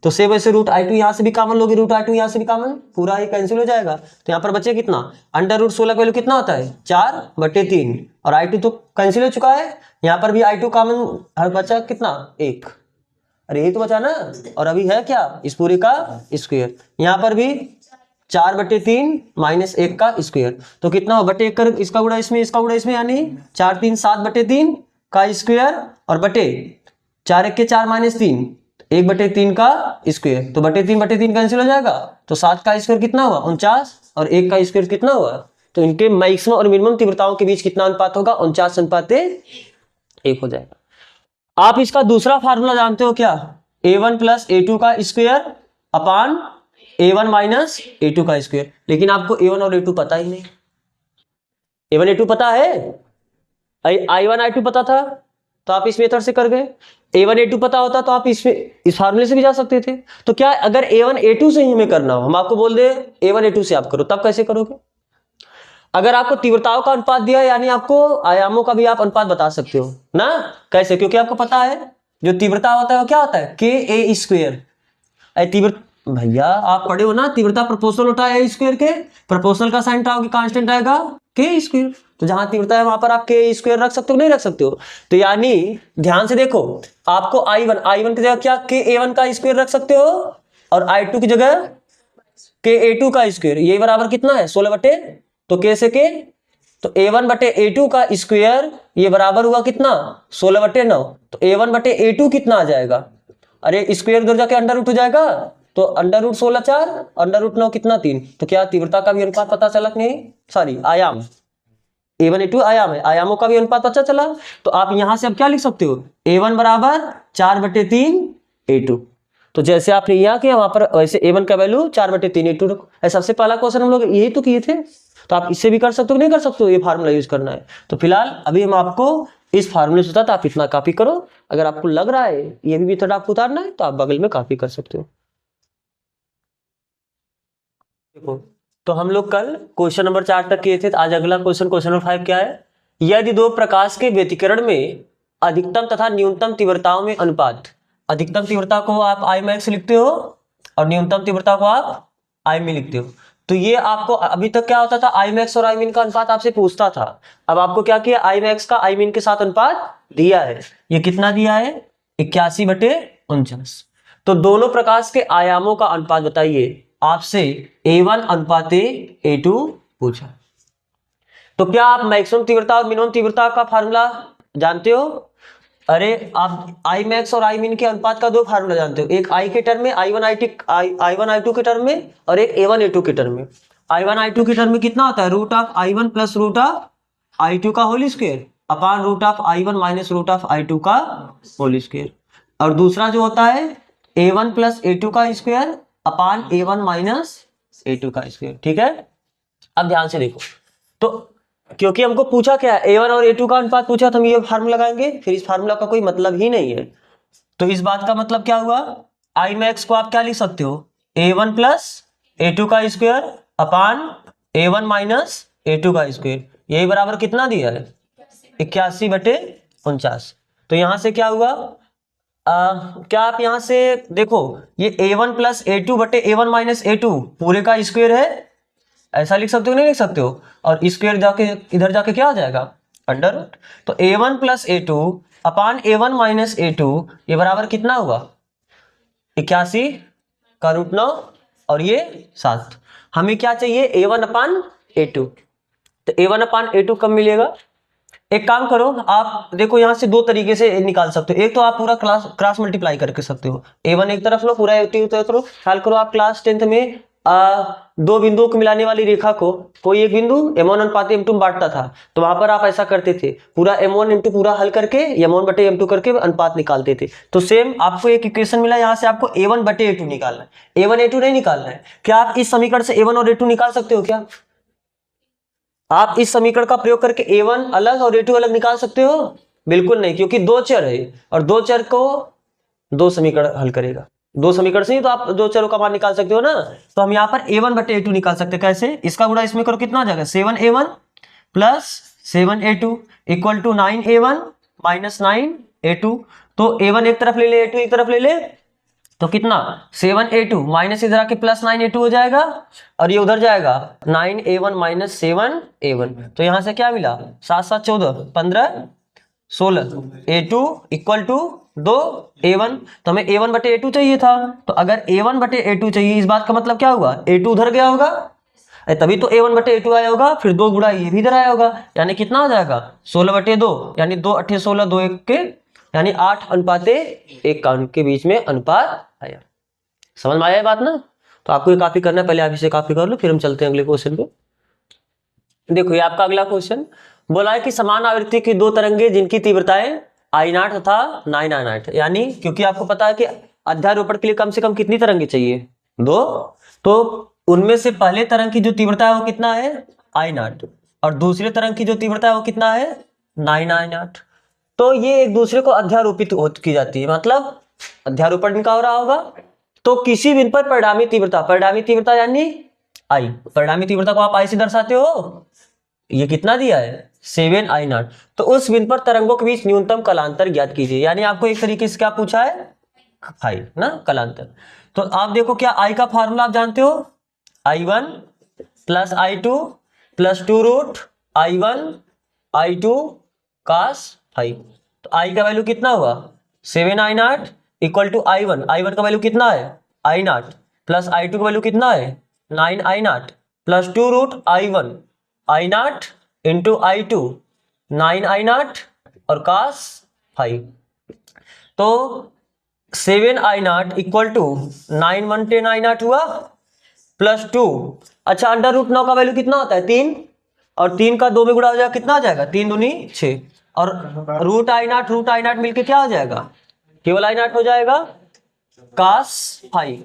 तो से वैसे √I2 यहाँ से भी कॉमन लोगे, √I2 यहाँ से भी कॉमन, पूरा ही कैंसिल हो जाएगा, तो यहाँ पर बचे कितना √16 का वैल्यू कितना होता है 4/3 और I2 तो कैंसिल हो चुका है, यहाँ पर भी I2 कॉमन बचा कितना 1, अरे यही तो बचा ना, और अभी है क्या, इस पूरे का स्क्वायर। यहाँ पर भी 4/3 माइनस 1 का स्क्वायर, तो कितना हो, बटे 1 कर, इसका गुणा इसमें, इसका गुणा इसमें, यानी 4 3 7/3 का स्क्वायर, और बटे 4 1 के 4 माइनस 3, 1/3 का स्क्वायर, तो बटे 3 कैंसिल हो जाएगा, तो 7 का स्क्वायर कितना हुआ 49, और 1 का स्क्वायर कितना हुआ, तो इनके मैक्सिमम और मिनिमम तीव्रताओं के बीच कितना अनुपात होगा, 49:1 हो जाएगा। आप इसका दूसरा फार्मूला जानते हो क्या, a1 + a2 का square upon a1 minus a2 का स्क्वायर, लेकिन आपको a1 और a2 पता ही नहीं। a1 a2 पता है, i1 i2 पता था तो आप इस मेथड से कर गए, a1 a2 पता होता तो आप इस फार्मूले से भी जा सकते थे। तो क्या अगर a1 a2 से ही हमें करना हो, हम आपको बोल दे a1 a2 से आप करो, तब कैसे करोगे। अगर आपको तीव्रताओं का अनुपात दिया है, यानी आपको आयामों का भी आप अनुपात बता सकते हो ना, कैसे, क्योंकि आपको पता है जो तीव्रता होता है वो क्या होता है, ka²। तीव्रता भैया आप पढ़े हो ना, तीव्रता प्रोपोर्शनल होता है a² के, प्रोपोर्शनल का साइन कांस्टेंट आएगा k², तो जहां तीव्रता है वहां पर आप k² रख सकते हो, नहीं रख सकते हो। तो यानी ध्यान से देखो, आपको i1 की जगह क्या ka1 का स्क्वायर रख सकते हो, और i2 की जगह ka2 का स्क्वायर, ये बराबर कितना है 16 तो k से k, तो a1/a2 का स्क्वायर ये बराबर हुआ कितना 16/9, तो a1/a2 कितना आ जाएगा, अरे स्क्वायर इधर जाके अंडर रूट हो जाएगा, तो अंडर रूट 16 4, अंडर रूट 9 कितना 3, तो क्या तीव्रता का भी अनुपात पता चला कि नहीं, सॉरी आयाम, a1 a2 आयाम है, आयामों का भी अनुपात पता चला। तो आप यहां से अब क्या लिख सकते हो, a1 बराबर 4/3 a2, तो जैसे आपने यहाँ किया वहां पर वैसे a1 का वैल्यू 4/3 a2 रखो। सबसे पहला क्वेश्चन हम लोग यही तो किए थे, तो आप इससे भी कर सकते हो, नहीं कर सकते हो, ये फार्मूला यूज करना है। तो फिलहाल अभी हम आपको इस फार्मूले से होता, आप इतना कॉपी करो, अगर आपको लग रहा है ये भी मेथड आपको उतारना है तो आप बगल में कॉपी कर सकते हो। देखो, तो हम लोग कल क्वेश्चन नंबर 4 तक किए थे, तो आज अगला क्वेश्चन नंबर 5 क्या है, यदि दो प्रकाश के व्यतिकरण में अधिकतम तथा न्यूनतम तीव्रताओं में अनुपात, अधिकतम तीव्रता को आप Imax लिखते हो और न्यूनतम तीव्रता को आप Imin लिखते हो, तो ये आपको अभी तक क्या होता था, Imax और Imin का अनुपात आपसे पूछता था, अब आपको क्या किया, Imax का Imin के साथ अनुपात दिया है, ये कितना दिया है 81/49, तो दोनों प्रकाश के आयामों का अनुपात बताइए, आपसे a1:a2 पूछा। तो क्या आप मैक्सिमम तीव्रता और मिनिमम तीव्रता का फार्मूला जानते हो, अरे आप Imax और Imin के अनुपात का दो फार्मूला जानते हो, एक I के टर्म में I1 I2 के टर्म में, और एक a1 a2 के टर्म में। I1 I2 के टर्म में कितना होता है, √I1 + √I2 का होल स्क्वायर अपान √I1 - √I2 का होल स्क्वायर, और दूसरा जो होता है a1 + a2 का स्क्वायर अपान a1 - a2 का स्क्वायर, ठीक है। अब ध्यान से देखो, तो क्योंकि हमको पूछा क्या है, a1 और a2 का अनुपात पूछा, तो हम ये फार्मूला लगाएंगे, फिर इस फार्मूला का कोई मतलब ही नहीं है। तो इस बात का मतलब क्या हुआ, Imax को आप क्या लिख सकते हो, a1 + a2 का स्क्वायर अपान a1 - a2 का स्क्वायर, यही बराबर कितना दिया है 81/49। तो यहां से क्या हुआ, क्या आप यहां से देखो, ये a1 + a2/a1 - a2 पूरे का स्क्वायर है, ऐसा लिख सकते हो, नहीं लिख सकते हो, और स्क्वायर जाके इधर जाके क्या हो जाएगा अंडर रूट, तो a1 + a2 अपान a1 - a2 ये बराबर कितना हुआ 81/9, और ये 7। हमें क्या चाहिए a1/a2, तो a1/a2 कब मिलेगा, एक काम करो, आप देखो यहां से दो तरीके से निकाल सकते हो, एक तो आप पूरा क्रॉस मल्टीप्लाई करके सकते हो, a1 एक तरफ लो, पूरा a2 तरफ लो। ख्याल करो आप क्लास 10th में दो बिंदुओं को मिलाने वाली रेखा को कोई एक बिंदु m1 अनुपात m2 में बांटता था, तो वहां पर आप ऐसा करते थे, पूरा m1 m2 पूरा हल करके m1/m2 करके अनुपात निकालते थे। तो सेम आपको एक इक्वेशन मिला, यहाँ से आपको a1/a2 निकालना है, a1 a2 नहीं निकालना है। क्या आप इस समीकरण से a1 और a2 निकाल सकते हो, क्या आप इस समीकरण का प्रयोग करके a1 अलग और a2 अलग निकाल सकते हो, बिल्कुल नहीं, क्योंकि दो चर है और दो चर को दो समीकरण हल करेगा, दो समीकरण से ही तो आप दो चरों का मान निकाल सकते हो ना। तो हम यहाँ पर a1/a2 निकाल सकते हैं, कैसे, इसका गुणा इसमें करो, कितना आ जाएगा 7a1 + 7a2 = 9a1 - 9a2, तो a1 एक तरफ ले ले, a2 एक तरफ ले ले, तो कितना 7a2 माइनस इधर आके +9a2 हो जाएगा, और ये उधर जाएगा 9a1 - 7a1, तो यहां से क्या मिला 7 7 14 15, 16, A2 इक्वल टू 2 A1। तो हमें A1 बटे A2 चाहिए था, तो अगर A1 बटे A2 चाहिए, इस बात का मतलब क्या हुआ, A2 उधर गया होगा, तभी तो A1 बटे A2 आया होगा, फिर 2 गुणा ये भी इधर आया होगा, यानी कितना हो जाएगा 16 बटे 2, यानी 2 8 16, 2 1 के, यानी 8:1 का उनके बीच में अनुपात आया। समझ में आया बात ना? तो आपको ये कॉपी करना है, पहले आप इसे कॉपी कर लो, फिर हम चलते हैं अगले क्वेश्चन पे। देखो ये आपका अगला क्वेश्चन बोला है कि समान आवृत्ति की दो तरंगे जिनकी तीव्रताएं I0 तथा 9I0, यानी क्योंकि आपको पता है कि अध्यारोपण के लिए कम से कम कितनी तरंगे चाहिए, 2, तो उनमें से पहले तरंग की जो तीव्रता है वो कितना है I0, और दूसरे तरंग की जो तीव्रता है वो कितना है 9I0। तो ये एक दूसरे को अध्यारोपित की जाती है, मतलब अध्यारोपण का हो रहा होगा। तो किसी बिंदु पर परिणामी तीव्रता यानी I, परिणामी तीव्रता को आप I से दर्शाते हो, ये कितना दिया है 7I0। तो उस बिंदु पर तरंगों के बीच न्यूनतम कलांतर ज्ञात कीजिए, यानी आपको एक तरीके से क्या पूछा है, I ना कलांतर। तो आप देखो क्या I का फार्मूला आप जानते हो, I1 plus I2 plus 2 root I1 I2 cos phi। तो I का वैल्यू कितना हुआ 7I0 इक्वल टू I1 का वैल्यू कितना है I0 प्लस I2 का वैल्यू कितना है 9I0 plus 2 root I0 into I2 9I0 और cos phi। तो 7I0 इक्वल टू 9 1 10 I0 हुआ प्लस 2, अच्छा अंडर रूट 9 का वैल्यू कितना होता है 3, और 3 का 2 में गुणा हो जाएगा, कितना आ जाएगा 3 दूनी 6, और रूट I0 मिलके क्या हो जाएगा, केवल I0 हो जाएगा cos phi।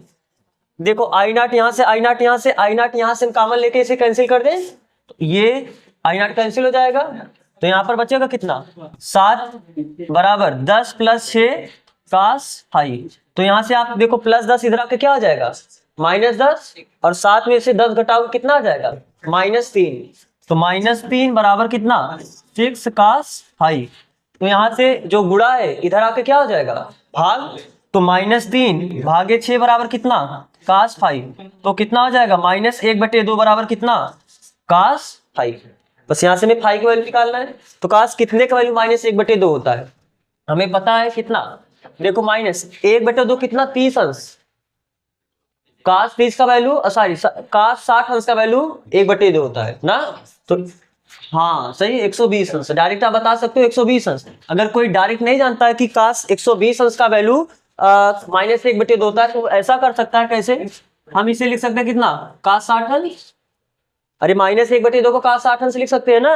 देखो I0 यहाँ से I0 यहाँ से I0 यहाँ से कॉमन लेके इसे कैंसिल कर दें, तो ये I0 कैंसिल हो जाएगा, तो यहाँ पर बचेगा कितना 7 बराबर 10 प्लस 6 cos phi। तो यहाँ से आप देखो प्लस 10 इधर आके क्या हो जाएगा -10, और 7 में से 10 घटाओ कितना आ जाएगा -3, तो -3 बराबर कितना 6 cos phi। तो यहाँ से जो गुणा है इधर आके क्या हो जाएगा भाग, तो -3 भागे 6 बराबर कितना cos phi, तो कितना हो जाएगा -1/2 बराबर कितना cos phi। बस यहाँ से हमें phi की वैल्यू निकालना है। तो cos कितने का वैल्यू -1/2 होता है, हमें पता है कितना, देखो -1/2 कितना 30 अंश, cos 30 का वैल्यू cos 60 अंश का वैल्यू 1/2 होता है ना, तो हाँ सही 120 अंश, डायरेक्ट आप बता सकते हो 120 अंश। अगर कोई डायरेक्ट नहीं जानता है कि cos 120 अंश का वैल्यू -1/2 होता है, तो ऐसा कर सकता है, कैसे हम इसे लिख सकते हैं कितना cos 60 अंश, अरे -1/2 को cos 60 अंश लिख सकते हैं ना,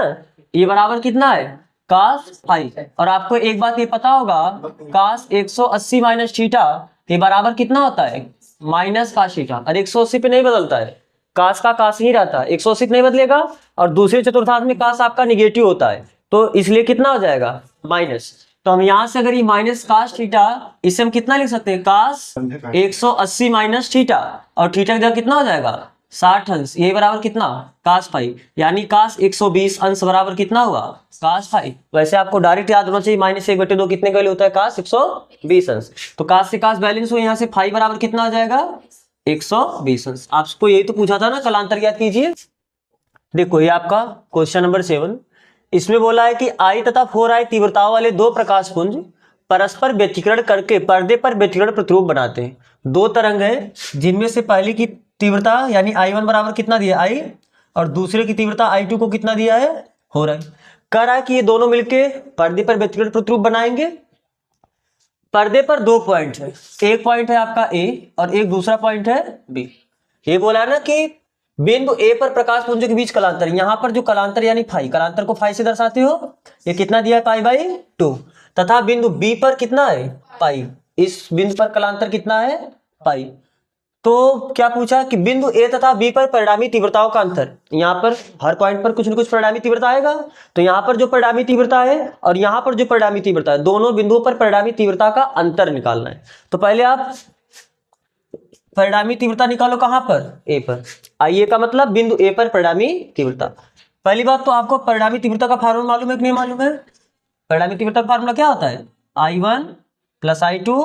ये बराबर कितना है cos phi। और आपको एक बात ये पता होगा cos 180 माइनस थीटा ये बराबर कितना होता है -cos थीटा, और 180 पे नहीं बदलता है, cos का cos ही रहता है, 180 नहीं बदलेगा, और दूसरे चतुर्थांश में cos आपका निगेटिव होता है, तो इसलिए कितना हो जाएगा माइनस। तो हम यहाँ से अगर ये -cos थीटा, इसे हम कितना लिख सकते हैं cos 180 माइनस थीटा, और थीटा की जगह कितना हो जाएगा 60 अंश, ये बराबर कितना cos phi, यानी cos 120 अंश बराबर कितना हुआ cos phi। वैसे आपको डायरेक्ट याद होना चाहिए -1/2 कितने का वैल्यू होता है cos 120 अंश, तो cos से cos बैलेंस हो, यहाँ से phi बराबर कितना हो जाएगा 120 अंश। आपको यही तो पूछा था ना, कलांतर याद कीजिए। देखो ये आपका क्वेश्चन नंबर 7, इसमें बोला है कि I तथा 4I तीव्रताओं वाले दो प्रकाश पुंज परस्पर व्यतिकरण करके पर्दे पर व्यतिकरण प्रतिरूप बनाते हैं। दो तरंग है जिनमें से पहली की तीव्रता यानी I1 बराबर कितना दिया I, और दूसरे की तीव्रता I2 को कितना दिया है 4I। कह रहा है कि ये दोनों मिलके पर्दे पर व्यतिकरण प्रतिरूप बनाएंगे। पर्दे पर दो पॉइंट है, एक पॉइंट है आपका A और एक दूसरा पॉइंट है B। ये बोला है ना कि बिंदु A पर प्रकाश पुंजों के बीच कलांतर, यहाँ पर जो कलांतर यानी फाई, कलांतर को फाई से दर्शाते हो, ये कितना दिया है π/2, तथा बिंदु B पर कितना है पाई, इस बिंदु पर कलांतर कितना है पाई। तो क्या पूछा कि बिंदु A तथा B पर परिणामी तीव्रताओं का अंतर, यहाँ पर हर पॉइंट पर कुछ न कुछ परिणामी तीव्रता आएगा, तो यहाँ पर जो परिणामी तीव्रता है और यहाँ पर जो परिणामी तीव्रता है, दोनों बिंदुओं पर परिणामी तीव्रता का अंतर निकालना है। तो पहले आप परिणामी तीव्रता निकालो कहाँ पर A पर, आइए का मतलब बिंदु A पर परिणामी तीव्रता। पहली बात तो आपको परिणामी तीव्रता का फार्मूला मालूम है कि नहीं मालूम है, परिणामी तीव्रता का फार्मूला क्या होता है I1 plus I2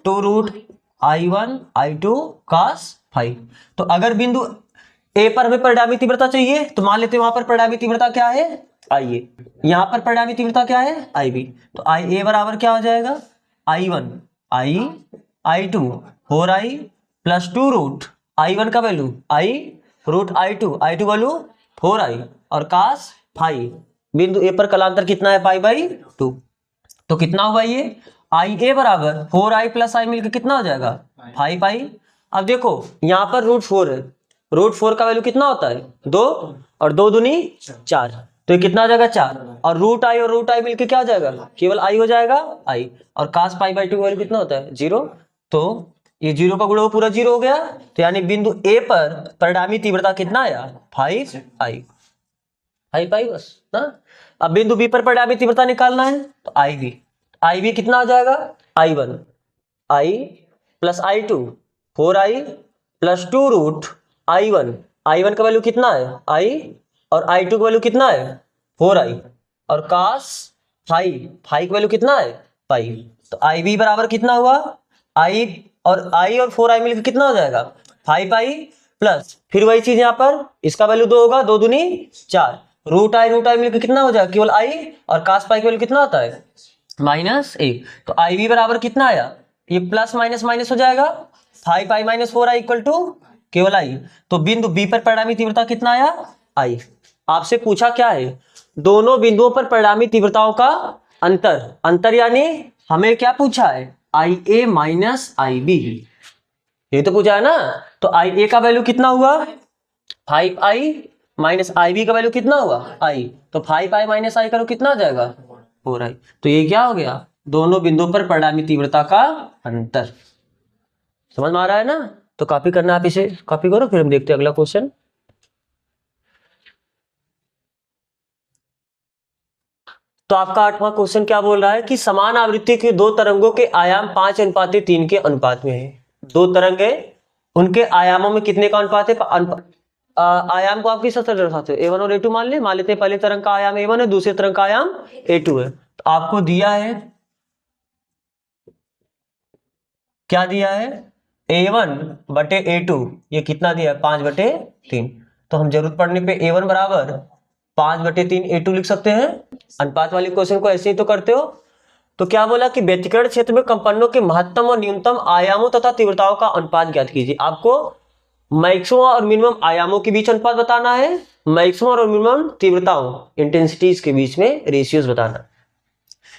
2 root I1 I2 cos phi। तो अगर बिंदु A पर हमें परिणामी तीव्रता चाहिए, तो मान लेते हैं वहां पर परिणामी तीव्रता क्या है आई ए। यहाँ पर परिणामी तीव्रता क्या है, आई बी। तो आई ए बराबर क्या हो जाएगा, आई one i two 4i plus 2 root I one का value i root i two value 4i और कास फाइव। बिंदु ए पर कलांतर कितना है, पाई बाई 2। तो कितना हुआ ये, आई ए बराबर 4i प्लस आई मिलकर कितना हो जाएगा 5i। अब देखो यहाँ पर रूट 4 है, रूट 4 का वैल्यू कितना होता है 2 और 2 दूनी 4, तो ये कितना हो जाएगा 4 और रूट आई मिलके क्या हो जाएगा, केवल आई हो जाएगा आई। और कास पाई बाई 2 का वैल्यू कितना होता है 0, तो ये 0 का गुणा पूरा 0 हो गया। तो यानी बिंदु ए पर परिणामी तीव्रता कितना आया 5i, 5i बस ना। अब बिंदु बी पर परिणामी तीव्रता निकालना है, तो आई बी कितना हो जाएगा, आई one I plus I two 4i plus 2 root I one का वैल्यू कितना है आई और आई टू का वैल्यू कितना है 4i और कास फाइव का वैल्यू कितना है 5। तो आई बी बराबर कितना हुआ, आई और 4i मिलकर कितना हो जाएगा 5i प्लस फिर वही चीज यहाँ पर इसका वैल्यू 2 होगा, 2 दूनी 4 रूट आई मिलकर कितना हो जाएगा केवल आई और कास पाई का वैल्यू कितना होता है -1। तो आई बी बराबर कितना आया, ये प्लस माइनस हो जाएगा 5i minus 4i equal to केवल आई। तो बिंदु बी पर परिणामी तीव्रता कितना आया आई। आपसे पूछा क्या है, दोनों बिंदुओं पर परिणामी तीव्रताओं का अंतर यानी हमें क्या पूछा है आई ए माइनस आई बी, ये तो पूछा है ना। तो आई ए का वैल्यू कितना हुआ 5i माइनस आई बी का वैल्यू कितना हुआ आई, तो 5i माइनस आई करो कितना हो जाएगा 4i। तो ये क्या हो गया, दोनों बिंदुओं पर परिणामी तीव्रता का अंतर। समझ में आ रहा है ना। तो कॉपी करना, आप इसे कॉपी करो, फिर हम देखते हैं अगला क्वेश्चन। तो आपका 8वां क्वेश्चन क्या बोल रहा है कि समान आवृत्ति के दो तरंगों के आयाम 5:3 के अनुपात में है। दो तरंग है, उनके आयामों में कितने का अनुपात है, आयाम को आप किस तरह दर्शाते हो, A1 और A2 मान लेते हैं। पहले तरंग का आयाम A1 है, दूसरे तरंग का आयाम A2 है। तो आपको दिया है, क्या दिया है A1 बटे A2, ये कितना दिया है 5/3। तो हम जरूरत पड़ने पे A1 बराबर 5/3 A2 लिख सकते हैं। अनुपात वाले क्वेश्चन को ऐसे ही तो करते हो। तो क्या बोला कि व्यतिकरण क्षेत्र में कंपनों के महत्तम और न्यूनतम आयामों तथा तीव्रताओं का अनुपात ज्ञात कीजिए। आपको मैक्सिमम और मिनिमम आयामों के बीच अनुपात बताना है, मैक्सिमम और मिनिमम तीव्रताओं इंटेंसिटीज के बीच में रेशियोज बताना।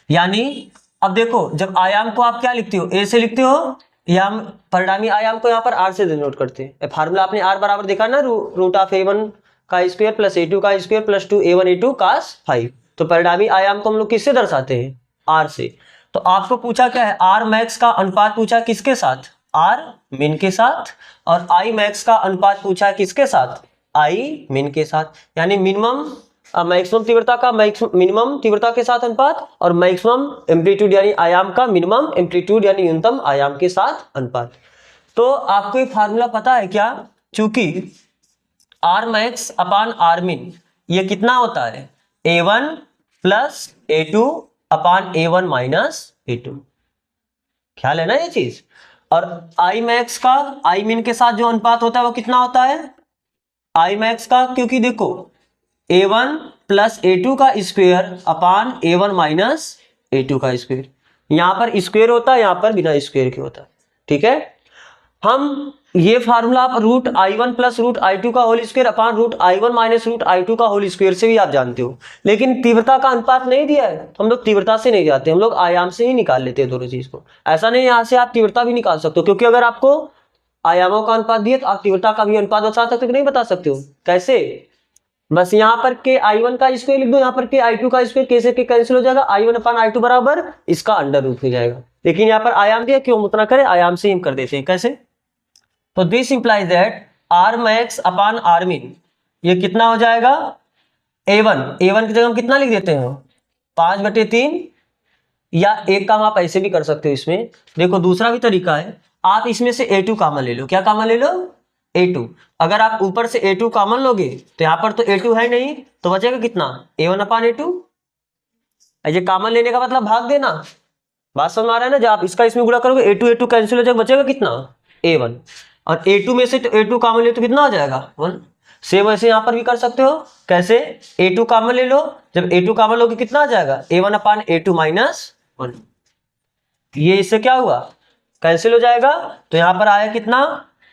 यानी अब देखो, जब आयाम को आप क्या लिखते हो ए से लिखते हो, या हम परिणामी आयाम को यहाँ पर आर से डिनोट करते हैं। फार्मूला आपने आर बराबर देखा ना, रूट ऑफ A1 का स्क्वायर प्लस A2 का square plus 2 A1 A2 cos 5। तो परिणामी आयाम को हम लोग किससे दर्शाते हैं, आर से। तो आपको पूछा क्या है, आर मैक्स का अनुपात पूछा किसके साथ, आर मिन के साथ, और आई मैक्स का अनुपात पूछा है किसके साथ, आई मिन के साथ। यानी मिनिमम मैक्सिमम तीव्रता का मिनिमम तीव्रता के साथ अनुपात, और मैक्सिमम एम्पलीट्यूड यानी आयाम का मिनिमम एम्पलीट्यूड यानी न्यूनतम आयाम के साथ अनुपात। तो आपको ये फार्मूला पता है क्या, चूंकि are max upon R min ये कितना होता है A1 प्लस A2 अपान A1 माइनस A2, ख्याल है ना ये चीज। और आई मैक्स का आई मिन के साथ जो अनुपात होता है वो कितना होता है आई मैक्स का, क्योंकि देखो A1 प्लस A2 का square upon A1 minus A2 का स्क्वायर, यहां पर स्क्वायर होता है, यहां पर बिना स्क्वायर के होता है। ठीक है, हम ये फार्मूला आप root I1 plus root I2 का whole square upon root I1 minus root I2 का होल स्क्वायर से भी आप जानते हो। लेकिन तीव्रता का अनुपात नहीं दिया है, तो हम लोग तीव्रता से नहीं जाते, हम लोग आयाम से ही निकाल लेते हैं दोनों चीज को। ऐसा नहीं, यहाँ से आप तीव्रता भी निकाल सकते हो, क्योंकि अगर आपको आयामों का अनुपात दिए तो आप तीव्रता का भी अनुपात बता सकते हो कि नहीं बता सकते हो। कैसे, बस यहाँ पर के I1 का स्क्वायर लिख दो, यहाँ पर के I2 का स्क्वायर, कैसे के कैंसिल हो जाएगा, I1 अपान I2 बराबर इसका अंडर रूट हो जाएगा। लेकिन यहाँ पर आयाम दिया, क्यों उतना करे, आयाम से ही हम कर देते हैं। कैसे, तो this implies that R max upon R min ये कितना हो जाएगा A1 की जगह हम कितना लिख देते हैं 5/3, या एक काम आप ऐसे भी कर सकते हो। इसमें देखो दूसरा भी तरीका है, आप इसमें से A2 कॉमन ले लो। क्या कॉमन ले लो, A2। अगर आप ऊपर से A2 कॉमन लोगे तो यहाँ पर तो A2 है नहीं, तो बचेगा कितना A1 अपान A2। ये कॉमन लेने का मतलब भाग देना, बात समझ आ रहा है ना। जब आप इसका इसमें गुणा करोगे A2 कैंसिल हो जाएगा, बचेगा कितना A1, और A2 में से तो A2 कॉमन ले तो कितना हो जाएगा 1। सेम वैसे यहाँ पर भी कर सकते हो। कैसे? a2 कॉमन ले लो, जब a2 कॉमन लोगे कितना आ जाएगा, a1 अपान a2 माइनस 1। ये इससे क्या हुआ, कैंसिल हो जाएगा। तो यहाँ पर आया कितना,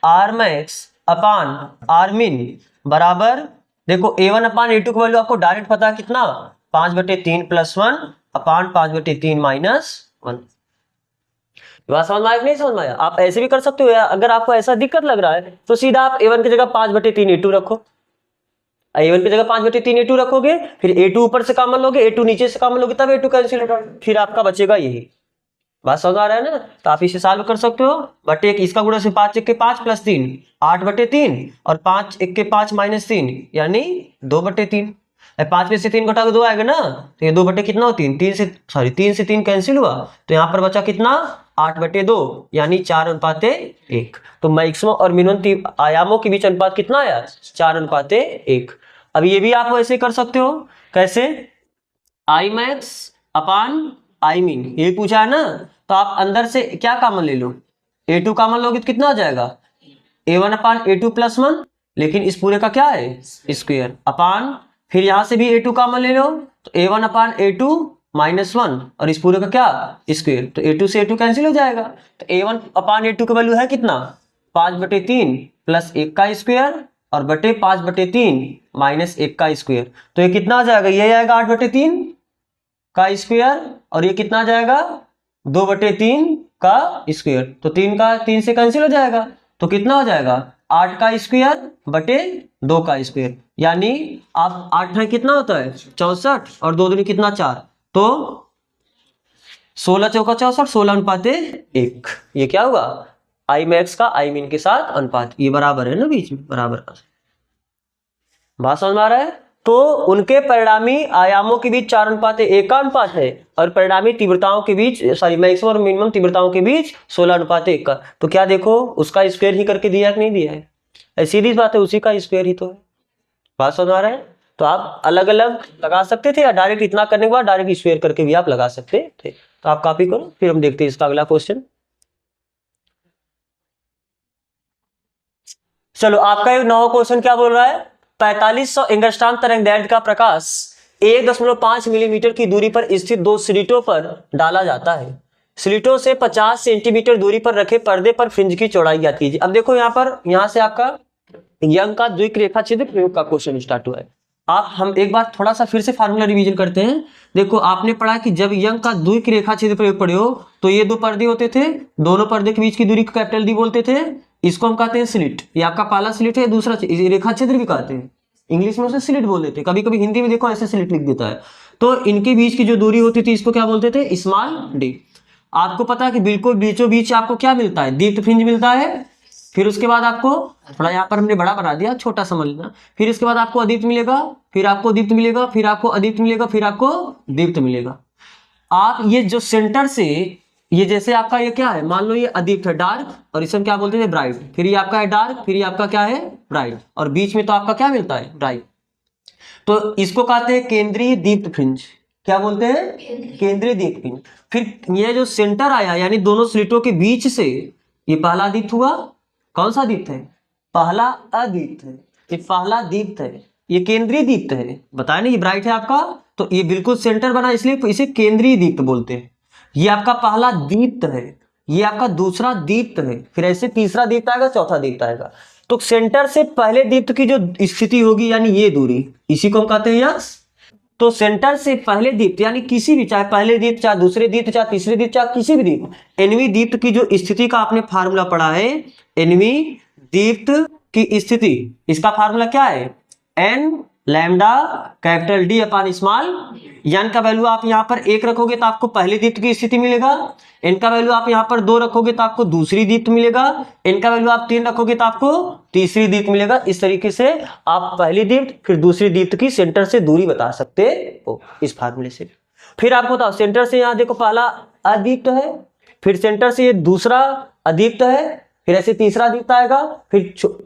आर मैक्स अपान आर मिन बराबर, देखो a1 अपान a2 की वैल्यू आपको डायरेक्ट पता है कितना, 5/3 प्लस 1 अपान 5/3 माइनस 1। बात समझ में आया कि नहीं समझ में आया? आप ऐसे भी कर सकते हो, या अगर आपको ऐसा दिक्कत लग रहा है तो सीधा आप a1 की जगह 5/3 a2 रखो, a1 की जगह 5/3 a2 रखोगे, फिर a2 ऊपर से कॉमन लोगे, a2 नीचे से कॉमन लोगे, तब a2 कैंसिल होगा, फिर आपका बचेगा यही। बात समझ आ रहा है ना? तो आप इसे सॉल्व कर सकते हो। बटे 1 इसका गुणा से 5 1 के 5 प्लस 3 8/3 और 5 1 के 5 माइनस 3 यानी 2/3। 5 में से 3 घटा के 2 आएगा ना, तो ये 2 बटे कितना हो 3, 3 से 3 कैंसिल हुआ, तो यहाँ पर बचा कितना 8/2 यानी 4:1। तो मैक्सिमम और मिनिमम आयामों के बीच अनुपात कितना आया, 4:1। अब ये भी आप वैसे कर सकते हो। कैसे? I max upon I mean, ये पूछा है ना, तो आप अंदर से क्या कॉमन ले लो, a2 कॉमन लोगे तो कितना हो जाएगा, a1 अपान a2 प्लस 1, लेकिन इस पूरे का क्या है स्क्वायर अपान, फिर यहां से भी a2 कॉमन ले लो, तो a1 अपान a2 माइनस 1 और इस पूरे का क्या स्क्वायर, तो a2 से a2 कैंसिल हो जाएगा। तो a1 अपान a2 का वैल्यू है कितना, 5/3 प्लस 1 का स्क्वायर और बटे 5/3 माइनस 1 का स्क्वायर, तो ये कितना आ जाएगा, ये आएगा 8/3 का स्क्वायर और ये कितना आ जाएगा 2/3 का स्क्वायर, तो 3 से कैंसिल हो जाएगा, तो कितना हो जाएगा 8 का स्क्वायर बटे 2 का स्क्वायर, यानी आप 8 है कितना होता है 64 और 2 दूनी कितना 4, तो 16 चौका 64, 16:1। ये क्या हुआ, आई मैक्स का आई मीन के साथ अनुपात, ये बराबर है ना बीच में, बराबर का। बात समझ में आ रहा है? तो उनके परिणामी आयामों के बीच 4:1 का अनुपात है और परिणामी तीव्रताओं के बीच, सॉरी मैक्सिमम और मिनिमम तीव्रताओं के बीच 16:1 का। तो क्या देखो उसका स्क्वायर ही करके दिया कि नहीं दिया है, सीधी बात है, उसी का स्क्वायर ही तो है। बात समझ आ रहा है? तो आप अलग अलग लगा सकते थे या डायरेक्ट इतना करने के बाद डायरेक्ट स्क्वायर करके भी आप लगा सकते थे। तो आप कॉपी करो, फिर हम देखते हैं इसका अगला क्वेश्चन। चलो आपका एक नवा क्वेश्चन क्या बोल रहा है, 4500 एंगस्ट्रॉम तरंगदैर्घ्य का प्रकाश 1.5 मिलीमीटर की दूरी पर स्थित 2 स्लिटों पर डाला जाता है। स्लिटों से 50 सेंटीमीटर दूरी पर रखे पर्दे पर फ्रिंज की चौड़ाई ज्ञात कीजिए। अब देखो यहाँ से आपका यंग का द्विक रेखा छिद्र प्रयोग का क्वेश्चन स्टार्ट हुआ है। हम एक बार थोड़ा सा फिर से फार्मूला रिवीजन करते हैं। देखो आपने पढ़ा कि जब यंग का द्विक रेखा छिद्र प्रयोग पढ़े हो तो ये 2 पर्दे होते थे, दोनों पर्दे के बीच की दूरी को कैपिटल डी बोलते थे, इसको हम कहते हैं स्लिट। ये आपका पहला स्लिट है, दूसरा रेखा छिद्र भी कहते हैं, इंग्लिश में उसे स्लिट बोल देते हैं, कभी कभी हिंदी में देखो ऐसे स्लिट लिख देता है। तो इनके बीच की जो दूरी होती थी इसको क्या बोलते थे, स्मॉल डी। आपको पता है कि बिल्कुल बीचों बीच आपको क्या मिलता है, दीप्त फ्रिंज मिलता है। फिर उसके बाद आपको थोड़ा यहाँ पर हमने बड़ा बना दिया, छोटा समझ लेना। फिर इसके बाद आपको अदीप्त मिलेगा, फिर आपको दीप्त मिलेगा, फिर आपको अदीप्त मिलेगा, फिर आपको दीप्त मिलेगा। आप ये जो सेंटर से ये जैसे आपका ये क्या है, मान लो ये अदीप्त है डार्क, और इसे हम क्या बोलते हैं ब्राइट, फिर ये आपका है डार्क, फिर ये आपका क्या है ब्राइट, और बीच में तो आपका क्या मिलता है ब्राइट। तो इसको कहते हैं केंद्रीय दीप्त फ्रिंज। क्या बोलते हैं, केंद्रीय दीप्त फ्रिंज। फिर ये जो सेंटर आया यानी दोनों स्लिटों के बीच से ये पहला अदीप्त हुआ, कौन सा दीप्त है, पहला अदीप्त है, ये पहला दीप्त है, ये केंद्रीय दीप्त है, बताया ना ये ब्राइट है आपका, तो ये बिल्कुल सेंटर बना इसलिए इसे केंद्रीय दीप्त बोलते हैं। ये आपका पहला दीप्त है, ये आपका दूसरा दीप्त है, फिर ऐसे तीसरा दीप्त आएगा, चौथा दीप्त आएगा। तो सेंटर से पहले दीप्त की जो स्थिति होगी यानी ये दूरी, इसी को हम कहते हैं यक्स। तो सेंटर से पहले दीप्त यानी किसी भी, चाहे पहले दीप्त, चाहे दूसरे दीप्त, चाहे तीसरे दीप्त, चाहे किसी भी दीप्त, एनवी दीप्त की जो स्थिति का आपने फार्मूला पढ़ा है, एनवी दीप्त की स्थिति, इसका फार्मूला क्या है, N lambda capital D upon small. N का वैल्यू आप यहाँ पर 1 रखोगे तो आपको पहली दीप्त की स्थिति मिलेगा, एन का वैल्यू आप यहाँ पर 2 रखोगे तो आपको दूसरी दीप्त मिलेगा, एन का वैल्यू आप 3 रखोगे तो आपको तीसरी दीप्त मिलेगा। इस तरीके से आप पहली दीप्त फिर दूसरी दीप्त की सेंटर से दूरी बता सकते हो इस फार्मूले से। फिर आपको बताओ सेंटर से यहाँ देखो पहला अदीप्त है, फिर सेंटर से ये दूसरा अदीप्त है, फिर ऐसे तीसरा दीप्त आएगा, फिर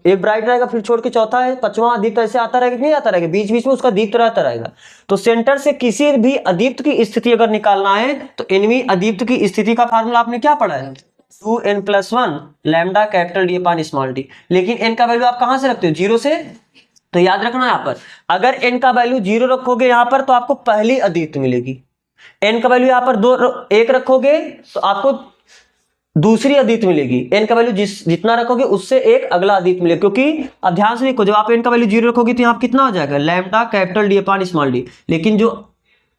एक ब्राइट रहेगा, फिर छोड़ के चौथा है, पांचवा दीप्त ऐसे आता रहेगा कि नहीं आता रहेगा, बीच बीच में उसका दीप्त रहता रहेगा। तो सेंटर से किसी भी अदीप्त की स्थिति अगर निकालना है तो एनवी अदीप्त की स्थिति का फार्मूला आपने क्या पढ़ा है, 2n+1 lambda capital D upon small D. लेकिन n का वैल्यू आप कहां से रखते हो, 0 से तो याद रखना यहाँ पर अगर n का वैल्यू 0 रखोगे यहाँ पर तो आपको पहली अद्वितीय मिलेगी, n का वैल्यू यहाँ पर 1 रखोगे तो आपको दूसरी अद्वितीय मिलेगी, n का वैल्यू जितना रखोगे उससे एक अगला अद्वितीय मिलेगा। क्योंकि अब ध्यान से देखो, जब आप n का वैल्यू 0 रखोगे तो यहाँ कितना हो जाएगा, lambda capital D upon small D. लेकिन जो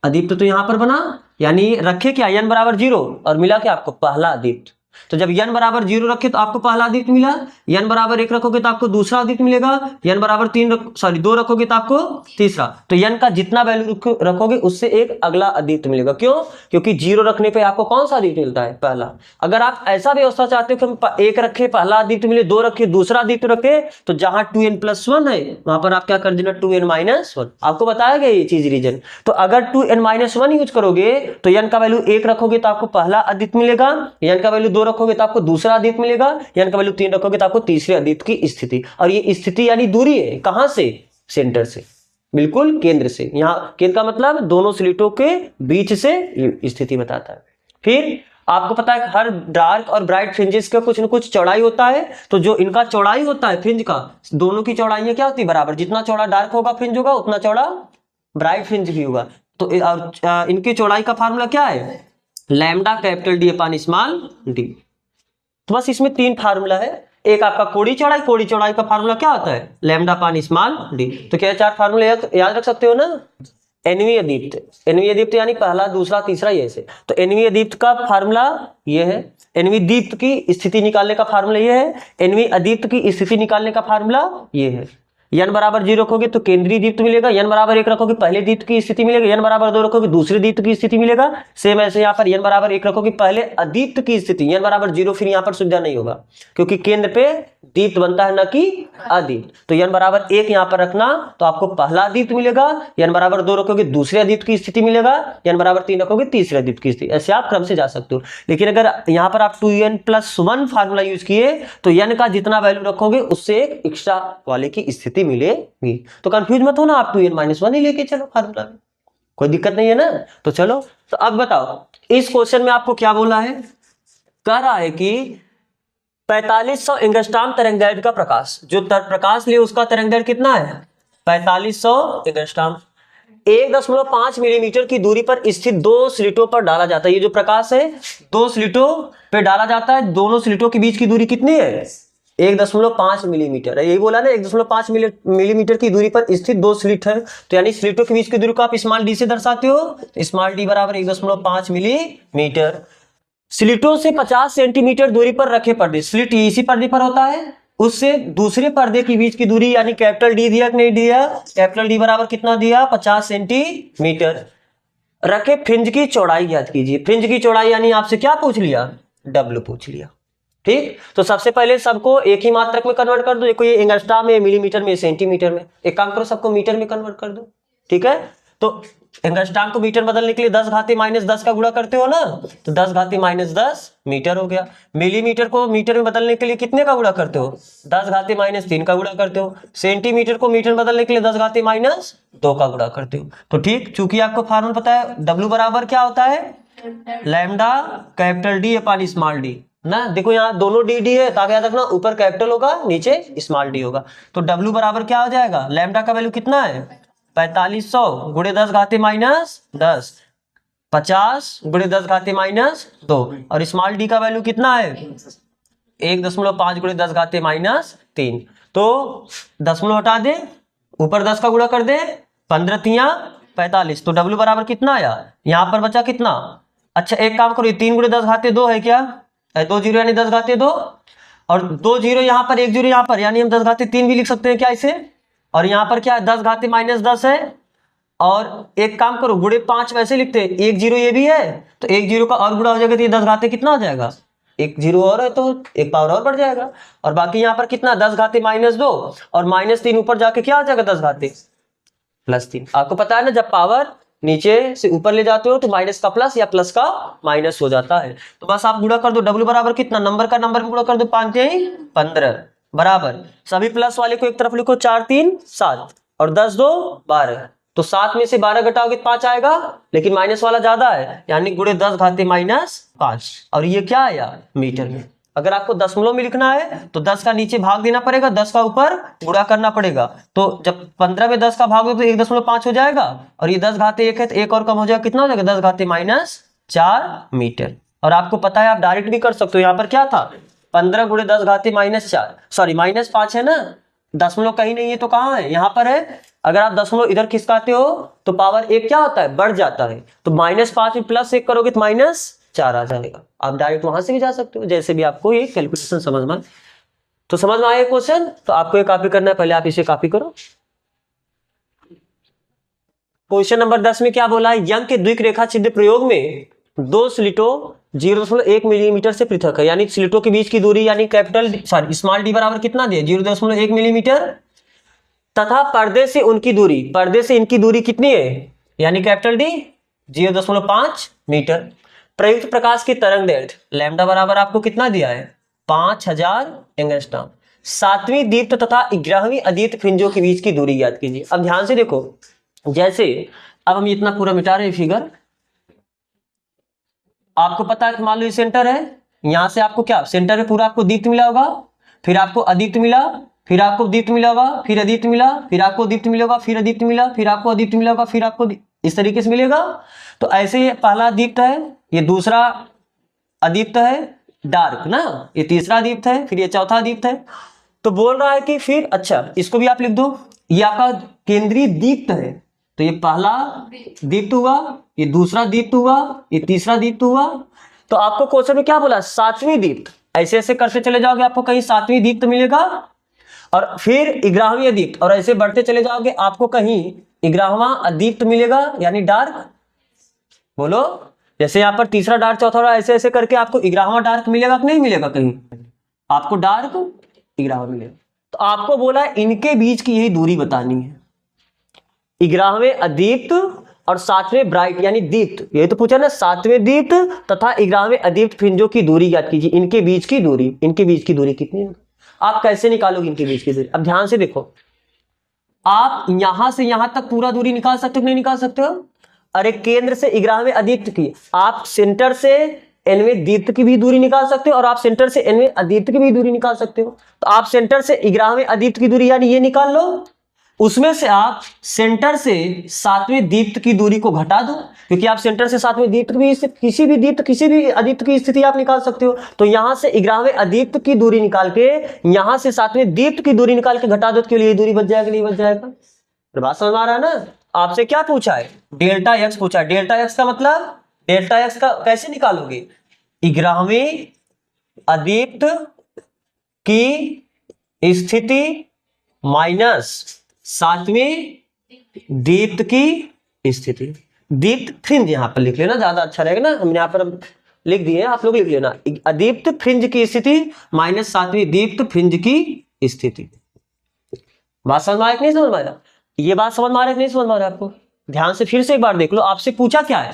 अद्वितीय तो यहाँ पर बना, यानी रखे क्या n बराबर 0 और मिला क्या आपको पहला अद्वितीय। तो जब n बराबर 0 रखे तो आपको पहला अद्वितीय मिला, n बराबर 1 रखोगे तो आपको दूसरा अद्वितीय मिलेगा, n बराबर 2 रखोगे तो आपको तीसरा। तो n का जितना वैल्यू रखोगे उससे एक अगला अद्वितीय मिलेगा। क्यों? क्योंकि 0 रखने पे आपको कौन सा अद्वितीय मिलता है, पहला। अगर आप ऐसा व्यवस्था चाहते हो कि हम 1 रखे पहला अद्वितीय मिले, 2 रखे दूसरा अद्वितीय रखे, तो जहां 2n + 1 है वहां पर आप क्या कर देना 2n - 1। आपको बताया गया ये चीज रीजन। तो अगर 2n - 1 यूज करोगे तो n का वैल्यू 1 रखोगे तो आपको पहला अद्वितीय मिलेगा, n का वैल्यू 2 रखोगे तो आपको दूसरा अद्वितीय मिलेगा, n का वैल्यू 3 रखोगे तो आपको तीसरे अद्वितीय की स्थिति। और ये स्थिति यानी दूरी है, कहां से, सेंटर से, बिल्कुल केंद्र से। यहाँ केंद्र का मतलब दोनों स्लिटों के बीच से स्थिति बताता है। फिर आपको पता है हर डार्क और ब्राइट फ्रिंजेस का कुछ न कुछ चौड़ाई होता है। तो जो इनका चौड़ाई होता है फ्रिंज का, दोनों की चौड़ाइयां क्या होती है, बराबर। जितना चौड़ा डार्क होगा फ्रिंज होगा उतना चौड़ा ब्राइट फ्रिंज भी होगा। तो इनकी चौड़ाई का फार्मूला क्या है, lambda capital D upon small D. तो बस इसमें 3 फार्मूला है। एक आपका कोड़ी चौड़ाई का फार्मूला क्या होता है, लैम्डा अपान स्मॉल डी। तो क्या 4 फार्मूले याद रख सकते हो ना। एनवी अदीप्त यानी पहला दूसरा तीसरा, ये से। तो एनवी अदीप्त का फार्मूला ये है, एनवी दीप्त की स्थिति निकालने का फार्मूला ये है, एनवी अदीप्त की स्थिति निकालने का फार्मूला ये है। n बराबर 0 रखोगे तो केंद्रीय दीप्त मिलेगा, n बराबर 1 रखोगे पहले दीप्त की स्थिति मिलेगा, n बराबर 2 रखोगे दूसरे दीप्त की स्थिति मिलेगा। सेम ऐसे यहाँ पर n बराबर 1 रखोगे पहले अदीप्त की स्थिति, n बराबर 0 फिर यहाँ पर सुविधा नहीं होगा क्योंकि केंद्र पे दीप्त बनता है ना कि अदीप्त। तो n बराबर 1 यहाँ पर रखना तो आपको पहला अदीप्त मिलेगा, n बराबर 2 रखोगे दूसरे अदीप्त की स्थिति मिलेगा, n बराबर 3 रखोगे तीसरे अदीप्त की स्थिति। ऐसे आप क्रम से जा सकते हो। लेकिन अगर यहाँ पर आप 2n + 1 फार्मूला यूज किए तो n का जितना वैल्यू रखोगे उससे एक एक्स्ट्रा वाले की स्थिति मिलेगी। तो कंफ्यूज मत हो ना, आप 2n - 1 ही लेके चलो फार्मूला में, कोई दिक्कत नहीं है ना। तो चलो, तो अब बताओ इस क्वेश्चन में आपको क्या बोला है, कह रहा है कि 4500 एंगस्ट्रॉम तरंगदैर्घ्य का प्रकाश, जो प्रकाश लिए उसका तरंगदैर्घ्य कितना है 4500 एंगस्ट्रॉम, 1.5 मिलीमीटर की दूरी पर स्थित 2 स्लिटों पर डाला जाता है। ये जो प्रकाश है 2 स्लिटों पे डाला जाता है, दोनों स्लिटों के बीच की दूरी कितनी है 1.5 मिलीमीटर है। यही बोला ना, 1.5 मिलीमीटर की दूरी पर स्थित 2 स्लिट है। तो यानी स्लिटों के बीच की दूरी को आप स्मॉल डी से दर्शाते हो, स्मॉल डी बराबर 1.5 मिलीमीटर। स्लिटों से 50 सेंटीमीटर दूरी पर रखे पर्दे, स्लिट इसी पर्दे पर होता है, उससे दूसरे पर्दे के बीच की दूरी यानी कैपिटल डी दिया कि नहीं दिया, कैपिटल डी बराबर कितना दिया 50 सेंटीमीटर। रखे फ्रिंज की चौड़ाई ज्ञात कीजिए। फ्रिंज की चौड़ाई यानी आपसे क्या पूछ लिया, डब्ल्यू पूछ लिया। ठीक, तो सबसे पहले सबको एक ही मात्रक में कन्वर्ट कर दो, देखो ये एंगस्ट्रॉम में, मिलीमीटर में, सेंटीमीटर में। एक काम करो सबको मीटर में कन्वर्ट कर दो। ठीक है, तो एंगस्ट्रॉम को मीटर बदलने के लिए 10⁻−10 का गुणा करते हो ना, तो 10⁻−10 मीटर हो गया। मिलीमीटर को मीटर में बदलने के लिए कितने का गुणा करते हो 10⁻−3 का गुणा करते हो। सेंटीमीटर को मीटर बदलने के लिए 10⁻2 का गुणा करते हो। तो ठीक, चूंकि आपको फार्मूला पता है W बराबर क्या होता है, lambda capital D upon small D ना। देखो यहाँ दोनों डी डी है, ताकि याद रखना ऊपर कैपिटल होगा नीचे स्मॉल डी होगा। तो W बराबर क्या हो जाएगा, लैम्डा का वैल्यू कितना है 4500 गुणे 10⁻10, 50 गुणे 10⁻2, और स्मॉल डी का वैल्यू कितना है 1.5 गुणे 10⁻3। तो दशमलव हटा दे, ऊपर 10 का गुणा कर दे, 15 तिया 45। तो W बराबर कितना आया, यहाँ पर बचा कितना। अच्छा एक काम करो, 3 गुणे 10⁻2 है क्या, 2 जीरो यानी 10⁻2, और 2 जीरो यहाँ पर 1 जीरो यहाँ पर, यानी हम 10⁻3 भी लिख सकते हैं क्या इसे। और यहाँ पर क्या है 10⁻−10 है, और एक काम करो गुणे 5 वैसे लिखते हैं, 1 जीरो ये भी है, तो 1 जीरो का और गुणा हो जाएगा तो ये 10 कितना हो जाएगा, 1 जीरो और है तो 1 पावर और बढ़ जाएगा। और बाकी यहाँ पर कितना 10⁻−2 और -3 ऊपर जाके क्या हो जाएगा 10⁻+3। आपको पता है ना, जब पावर नीचे से ऊपर ले जाते हो तो माइनस का प्लस या प्लस का माइनस हो जाता है। तो बस आप गुणा कर दो, W बराबर कितना, नंबर का नंबर में गुणा कर दो, 5 3 15 बराबर, सभी प्लस वाले को एक तरफ लिखो, 4 3 7 और 10 2 12। तो 7 में से 12 घटाओगे तो 5 आएगा, लेकिन माइनस वाला ज्यादा है, यानी गुणे 10⁻5। और ये क्या आया मीटर में। अगर आपको दशमलव में लिखना है तो 10 का नीचे भाग देना पड़ेगा, 10 का ऊपर गुणा करना पड़ेगा। तो जब 15 में 10 का भाग हो तो 1.5 हो जाएगा, और ये 10 घाते 1 है तो 1 और कम हो जाएगा, कितना हो जाएगा 10 घाते -4 मीटर। और आपको पता है आप डायरेक्ट भी कर सकते हो, यहाँ पर क्या था 15 गुणे 10 घाते -4, सॉरी -5 है ना, दशमलव कहीं नहीं है तो कहाँ है, यहाँ पर है। अगर आप दशमलव इधर खिसकाते हो तो पावर 1 क्या होता है, बढ़ जाता है, तो -5 में +1 करोगे तो -4 आ जाएगा। आप डायरेक्ट वहां से भी जा सकते हो, जैसे भी आपको ये कैलकुलेशन समझ में। तो समझ में आया क्वेश्चन, तो आपको ये कॉपी करना है, पहले आप इसे कॉपी करो। क्वेश्चन नंबर 10 में क्या बोला है, यंग के द्विक रेखा छिद्र प्रयोग में दो स्लिटों 0.1 मिलीमीटर से पृथक है, यानी स्लिटों के बीच की दूरी यानी कैपिटल सॉरी स्मॉल डी बराबर कितना दिया 0.1 मिलीमीटर, तथा पर्दे से उनकी दूरी, पर्दे से इनकी दूरी कितनी है यानी कैपिटल डी 0.5 मीटर। प्रयुक्त प्रकाश की तरंग दैर्घ्य लैम्डा बराबर आपको कितना दिया है 5000 एंगस्ट्रॉम। सातवीं दीप्त तथा 11वीं अदीप्त फ्रिंजों के बीच की दूरी याद कीजिए। अब ध्यान से देखो, जैसे अब हम इतना पूरा मिटा रहे हैं फिगर, आपको पता है कि मान लो ये सेंटर है, यहां से आपको क्या सेंटर में पूरा आपको दीप्त मिला होगा, फिर आपको अदीप्त मिला, फिर आपको दीप्त मिला होगा, फिर अदीप्त मिला, फिर आपको दीप्त मिलेगा, फिर अदीप्त मिला, फिर आपको अदीप्त मिला होगा, फिर आपको इस तरीके से मिलेगा। तो ऐसे ये पहला दीप्त है, ये दूसरा अदीप्त है डार्क ना, ये तीसरा दीप्त है, फिर ये चौथा दीप्त है। तो बोल रहा है कि फिर अच्छा इसको भी आप लिख दो, ये आपका केंद्रीय दीप्त है, तो ये पहला दीप्त हुआ, ये दूसरा दीप्त हुआ, ये तीसरा दीप्त हुआ। तो आपको क्वेश्चन में क्या बोला सातवीं दीप्त, ऐसे ऐसे करते चले जाओगे आपको कहीं सातवीं दीप्त मिलेगा, और फिर 11वीं अदीप्त, और ऐसे बढ़ते चले जाओगे आपको कहीं 11वां अदीप्त मिलेगा यानी डार्क। बोलो, जैसे यहाँ पर तीसरा डार्क चौथा डार्क ऐसे ऐसे करके आपको 11वां डार्क मिलेगा कि नहीं मिलेगा, कहीं आपको डार्क 11वां मिलेगा। तो आपको बोला इनके बीच की यही दूरी बतानी है, 11वें अदीप्त और 7वें ब्राइट यानी दीप्त, ये तो पूछा ना, 7वें दीप्त तथा 11वें अदीप्त फ्रिंजों की दूरी याद कीजिए, इनके बीच की दूरी, इनके बीच की दूरी कितनी है, आप कैसे निकालोगे इनके बीच की दूरी। अब ध्यान से देखो, आप यहां से यहां तक पूरा दूरी निकाल सकते हो नहीं निकाल सकते हो, अरे केंद्र से 11वें अदीप्त की, आप सेंटर से nवें दीप्त की भी दूरी निकाल सकते हो, और आप सेंटर से nवें अदीप्त की भी दूरी निकाल सकते हो। तो आप सेंटर से 11वें अदीप्त की दूरी यानी ये निकाल लो, उसमें से आप सेंटर से 7वें दीप्त की दूरी को घटा दो, क्योंकि आप सेंटर से 7वें दीप्त भी किसी भी दीप्त किसी भी अदीप्त की स्थिति आप निकाल सकते हो। तो यहां से 11वें अदीप्त की दूरी निकाल के यहां से 7वें दीप्त की दूरी निकाल के घटा दो, तो ये दूरी बच जाएगा नहीं बच जाएगा। बात समझ में आ रहा है ना। आपसे क्या पूछा है डेल्टा एक्स पूछा है, डेल्टा एक्स का मतलब डेल्टा एक्स का कैसे निकालोगे, 11वें अदीप्त की स्थिति माइनस 7वें दीप्त की स्थिति, दीप्त फ्रिंज यहां पर लिख लेना ज्यादा अच्छा रहेगा ना, हमने यहां पर लिख दिए, आप लोग लिख लेना अदीप्त फ्रिंज की स्थिति माइनस 7वीं दीप्त फ्रिंज की स्थिति। बात समझ में आया कि नहीं समझ में आया, ये बात समझ में आ रहा है कि नहीं समझ में आ रहा है आपको, ध्यान से फिर से एक बार देख लो। आपसे पूछा क्या है,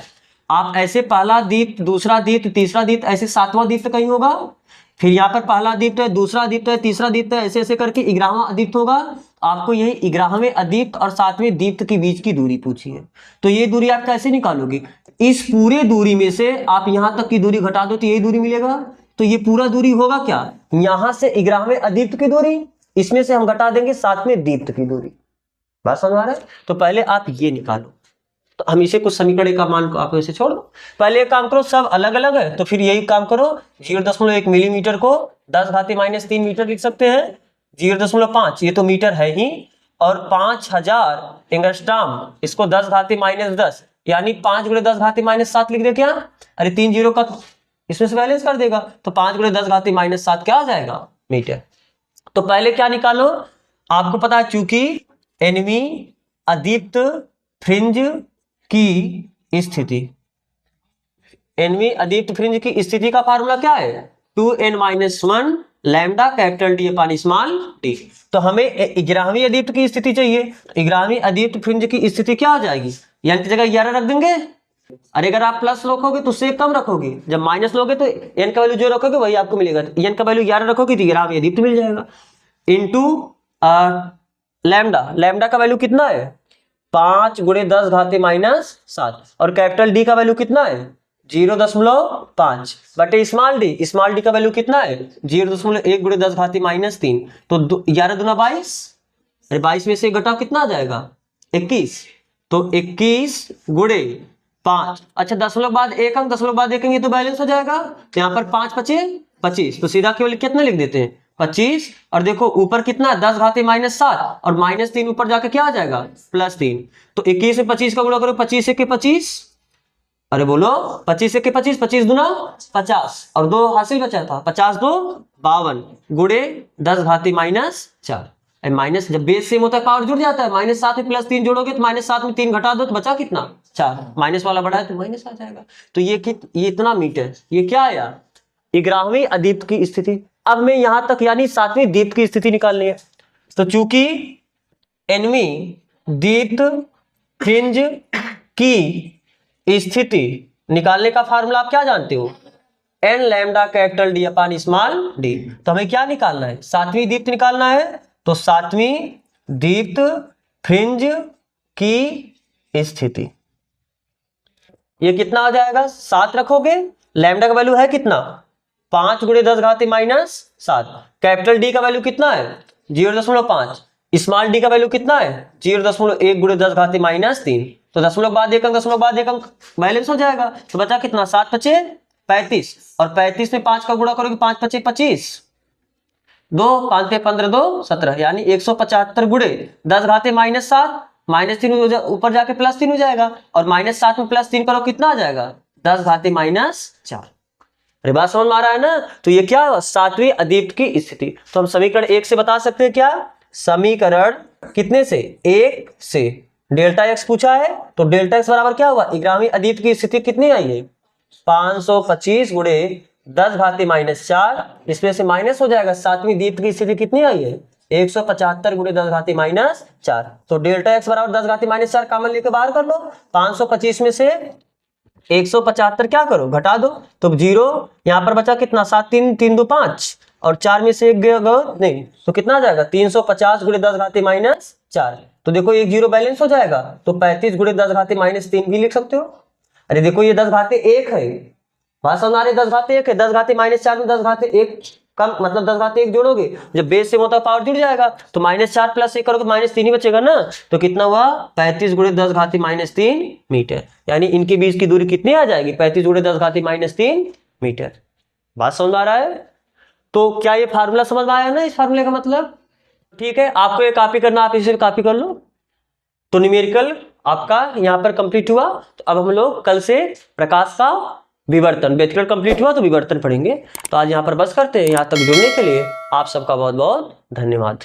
आप ऐसे पहला दीप्त दूसरा दीप्त तीसरा दीप्त ऐसे 7वां दीप्त कहीं होगा, फिर यहाँ पर पहला दीप्त है दूसरा दीप्त है तीसरा दीप्त है, ऐसे ऐसे करके 11वां अदीप्त होगा। आपको यही 11वें अदीप्त और 7वें दीप्त के बीच की दूरी पूछी है, तो ये दूरी आप कैसे निकालोगे, इस पूरे दूरी में से आप यहां तक की दूरी घटा दो तो यही दूरी मिलेगा। तो ये पूरा दूरी होगा क्या, यहां से 11वें अदीप्त की दूरी, इसमें से हम घटा देंगे 7वें दीप्त की दूरी। बात समझ आ रहा है। तो पहले आप ये निकालो, तो हम इसे कुछ समीकरण का मान को आप इसे छोड़ दो, पहले एक काम करो, सब अलग अलग है तो फिर यही काम करो, 0.1 मिलीमीटर को 10 घाती -3 मीटर लिख सकते हैं, 0.5 ये तो मीटर है ही, और 5000 एंगस्ट्रॉम इसको 10 घाती -10 यानी 5 × 10 घाती -7 लिख दे क्या, अरे 3 जीरो का इसमें से बैलेंस कर देगा, तो 5 × 10 घाती -7 क्या आ जाएगा मीटर। तो पहले क्या निकालो, आपको पता है चूंकि nवीं अदीप्त फ्रिंज की स्थिति, nवीं अदीप्त फ्रिंज की स्थिति का फार्मूला क्या है 2n-1 lambda capital D upon small D. तो हमें 11वीं अदीप्त की स्थिति चाहिए, 11वीं अदीप्त फ्रिंज की स्थिति क्या आ जाएगी, यानी की जगह 11 रख देंगे, अरे अगर आप प्लस रखोगे तो उससे कम रखोगे, जब माइनस लोगे तो n का वैल्यू जो रखोगे वही आपको मिलेगा, n का वैल्यू 11 रखोगे तो 11वीं अदीप्त मिल जाएगा, इंटू लैम्डा, लैम्डा का वैल्यू कितना है 5 × 10 घाती -7, और कैपिटल डी का वैल्यू कितना है 0.5 बटे स्मॉल डी का वैल्यू कितना है 0.1 गुणे 10 घाती -3, तो 11 दूना 22, अरे 22 में से घटाओ कितना आ जाएगा 21, तो 21 गुणे 5, अच्छा 10 बाद 1 अंक 10 बाद 1 अंक, ये तो बैलेंस हो जाएगा, तो यहाँ पर 5 × 5 = 25, तो सीधा केवल कितना लिख देते हैं 25, और देखो ऊपर कितना 10 घाती -7 और -3 ऊपर जाके क्या आ जाएगा +3, तो 21 में 25 का गुणा करो, 25 × 25, अरे बोलो 25 × 25, 25 दूना 50 और 2 हासिल बचा था, 50 2 52 गुणे 10 घाती -4, माइनस जब बेस सेम होता है पावर जुड़ जाता है, -7 में +3 जोड़ोगे तो -7 में 3 घटा दो तो बचा कितना 4, माइनस वाला बढ़ा है तो माइनस आ जाएगा, तो ये इतना मीटर, ये क्या आया 11वीं अदीप्त की स्थिति। अब मैं यहां तक यानी 7वीं दीप्त की स्थिति निकालनी है, तो चूंकि nवीं दीप्त फ्रिंज की स्थिति निकालने का फार्मूला आप क्या जानते हो, n लैम्डा कैपिटल D अपान स्मॉल d, तो हमें क्या निकालना है 7वीं दीप्त निकालना है, तो 7वीं दीप्त फ्रिंज की स्थिति, ये कितना आ जाएगा 7 रखोगे, लैम्डा का वैल्यू है कितना 5 गुणे 10 घाती -7, कैपिटल डी का वैल्यू कितना है 0.5, स्मॉल डी का वैल्यू कितना है 0.1 गुणे 10 घाती -3, तो 10 बाद 1 अंक 10 बाद 1 अंक बैलेंस हो जाएगा, तो बचा कितना 7 × 5 = 35, और 35 में 5 का गुणा करोगे 5 × 5 = 25, 2 5 × 15 2 17, यानी 175 गुणे 10 घाती -7, -3 ऊपर जाके +3 हो जाएगा, और -7 में +3 करो कितना आ जाएगा 10 घाती -4, अरे बात समझ में आ रहा है ना, तो ये क्या 7वीं अदीप्त की स्थिति, तो हम समीकरण 1 से बता सकते हैं, क्या समीकरण कितने से 1 से, डेल्टा x पूछा है तो डेल्टा x बराबर क्या हुआ 11वीं अदीप्त की स्थिति कितनी आई है 525 गुणे 10 घाती -4, इसमें से माइनस हो जाएगा 7वीं दीप्त की स्थिति कितनी आई है 175 गुणे 10 घाती -4, तो डेल्टा x बराबर 10 घाती -4 कॉमन लेके बाहर कर लो, 525 में से 175 क्या करो घटा दो, तो 0 यहाँ पर बचा कितना 7 3 3 2 5, और 4 में से 1 गया नहीं, तो कितना आ जाएगा 350 गुणे 10 घाती -4, तो देखो एक 0 बैलेंस हो जाएगा, तो 35 गुणे 10 घाती -3 भी लिख सकते हो, अरे देखो ये 10 घाती 1 है, बात समझ आ रही 10 घाती 1 है, 10 घाती -4 में 10 घाती 1 कम, मतलब 10 घाती 1 जोड़ोगे जब बेस से होता है पावर जुड़ जाएगा, तो -4 + 1 करोगे -3 ही बचेगा ना, तो कितना हुआ 35 गुणे 10 घाती -3 मीटर, यानी इनके बीच की दूरी कितनी आ जाएगी 35 गुणे 10 घाती -3 मीटर, बात समझ आ रहा है, तो क्या ये फार्मूला समझ में आया ना, इस फार्मूले का मतलब, ठीक है, आपको ये कॉपी करना आप इसे कॉपी कर लो, तो न्यूमेरिकल आपका यहाँ पर कंप्लीट हुआ, तो अब हम लोग कल से प्रकाश का विवर्तन, व्यतिकरण कंप्लीट हुआ तो विवर्तन पढ़ेंगे, तो आज यहाँ पर बस करते हैं, यहाँ तक जुड़ने के लिए आप सबका बहुत बहुत धन्यवाद।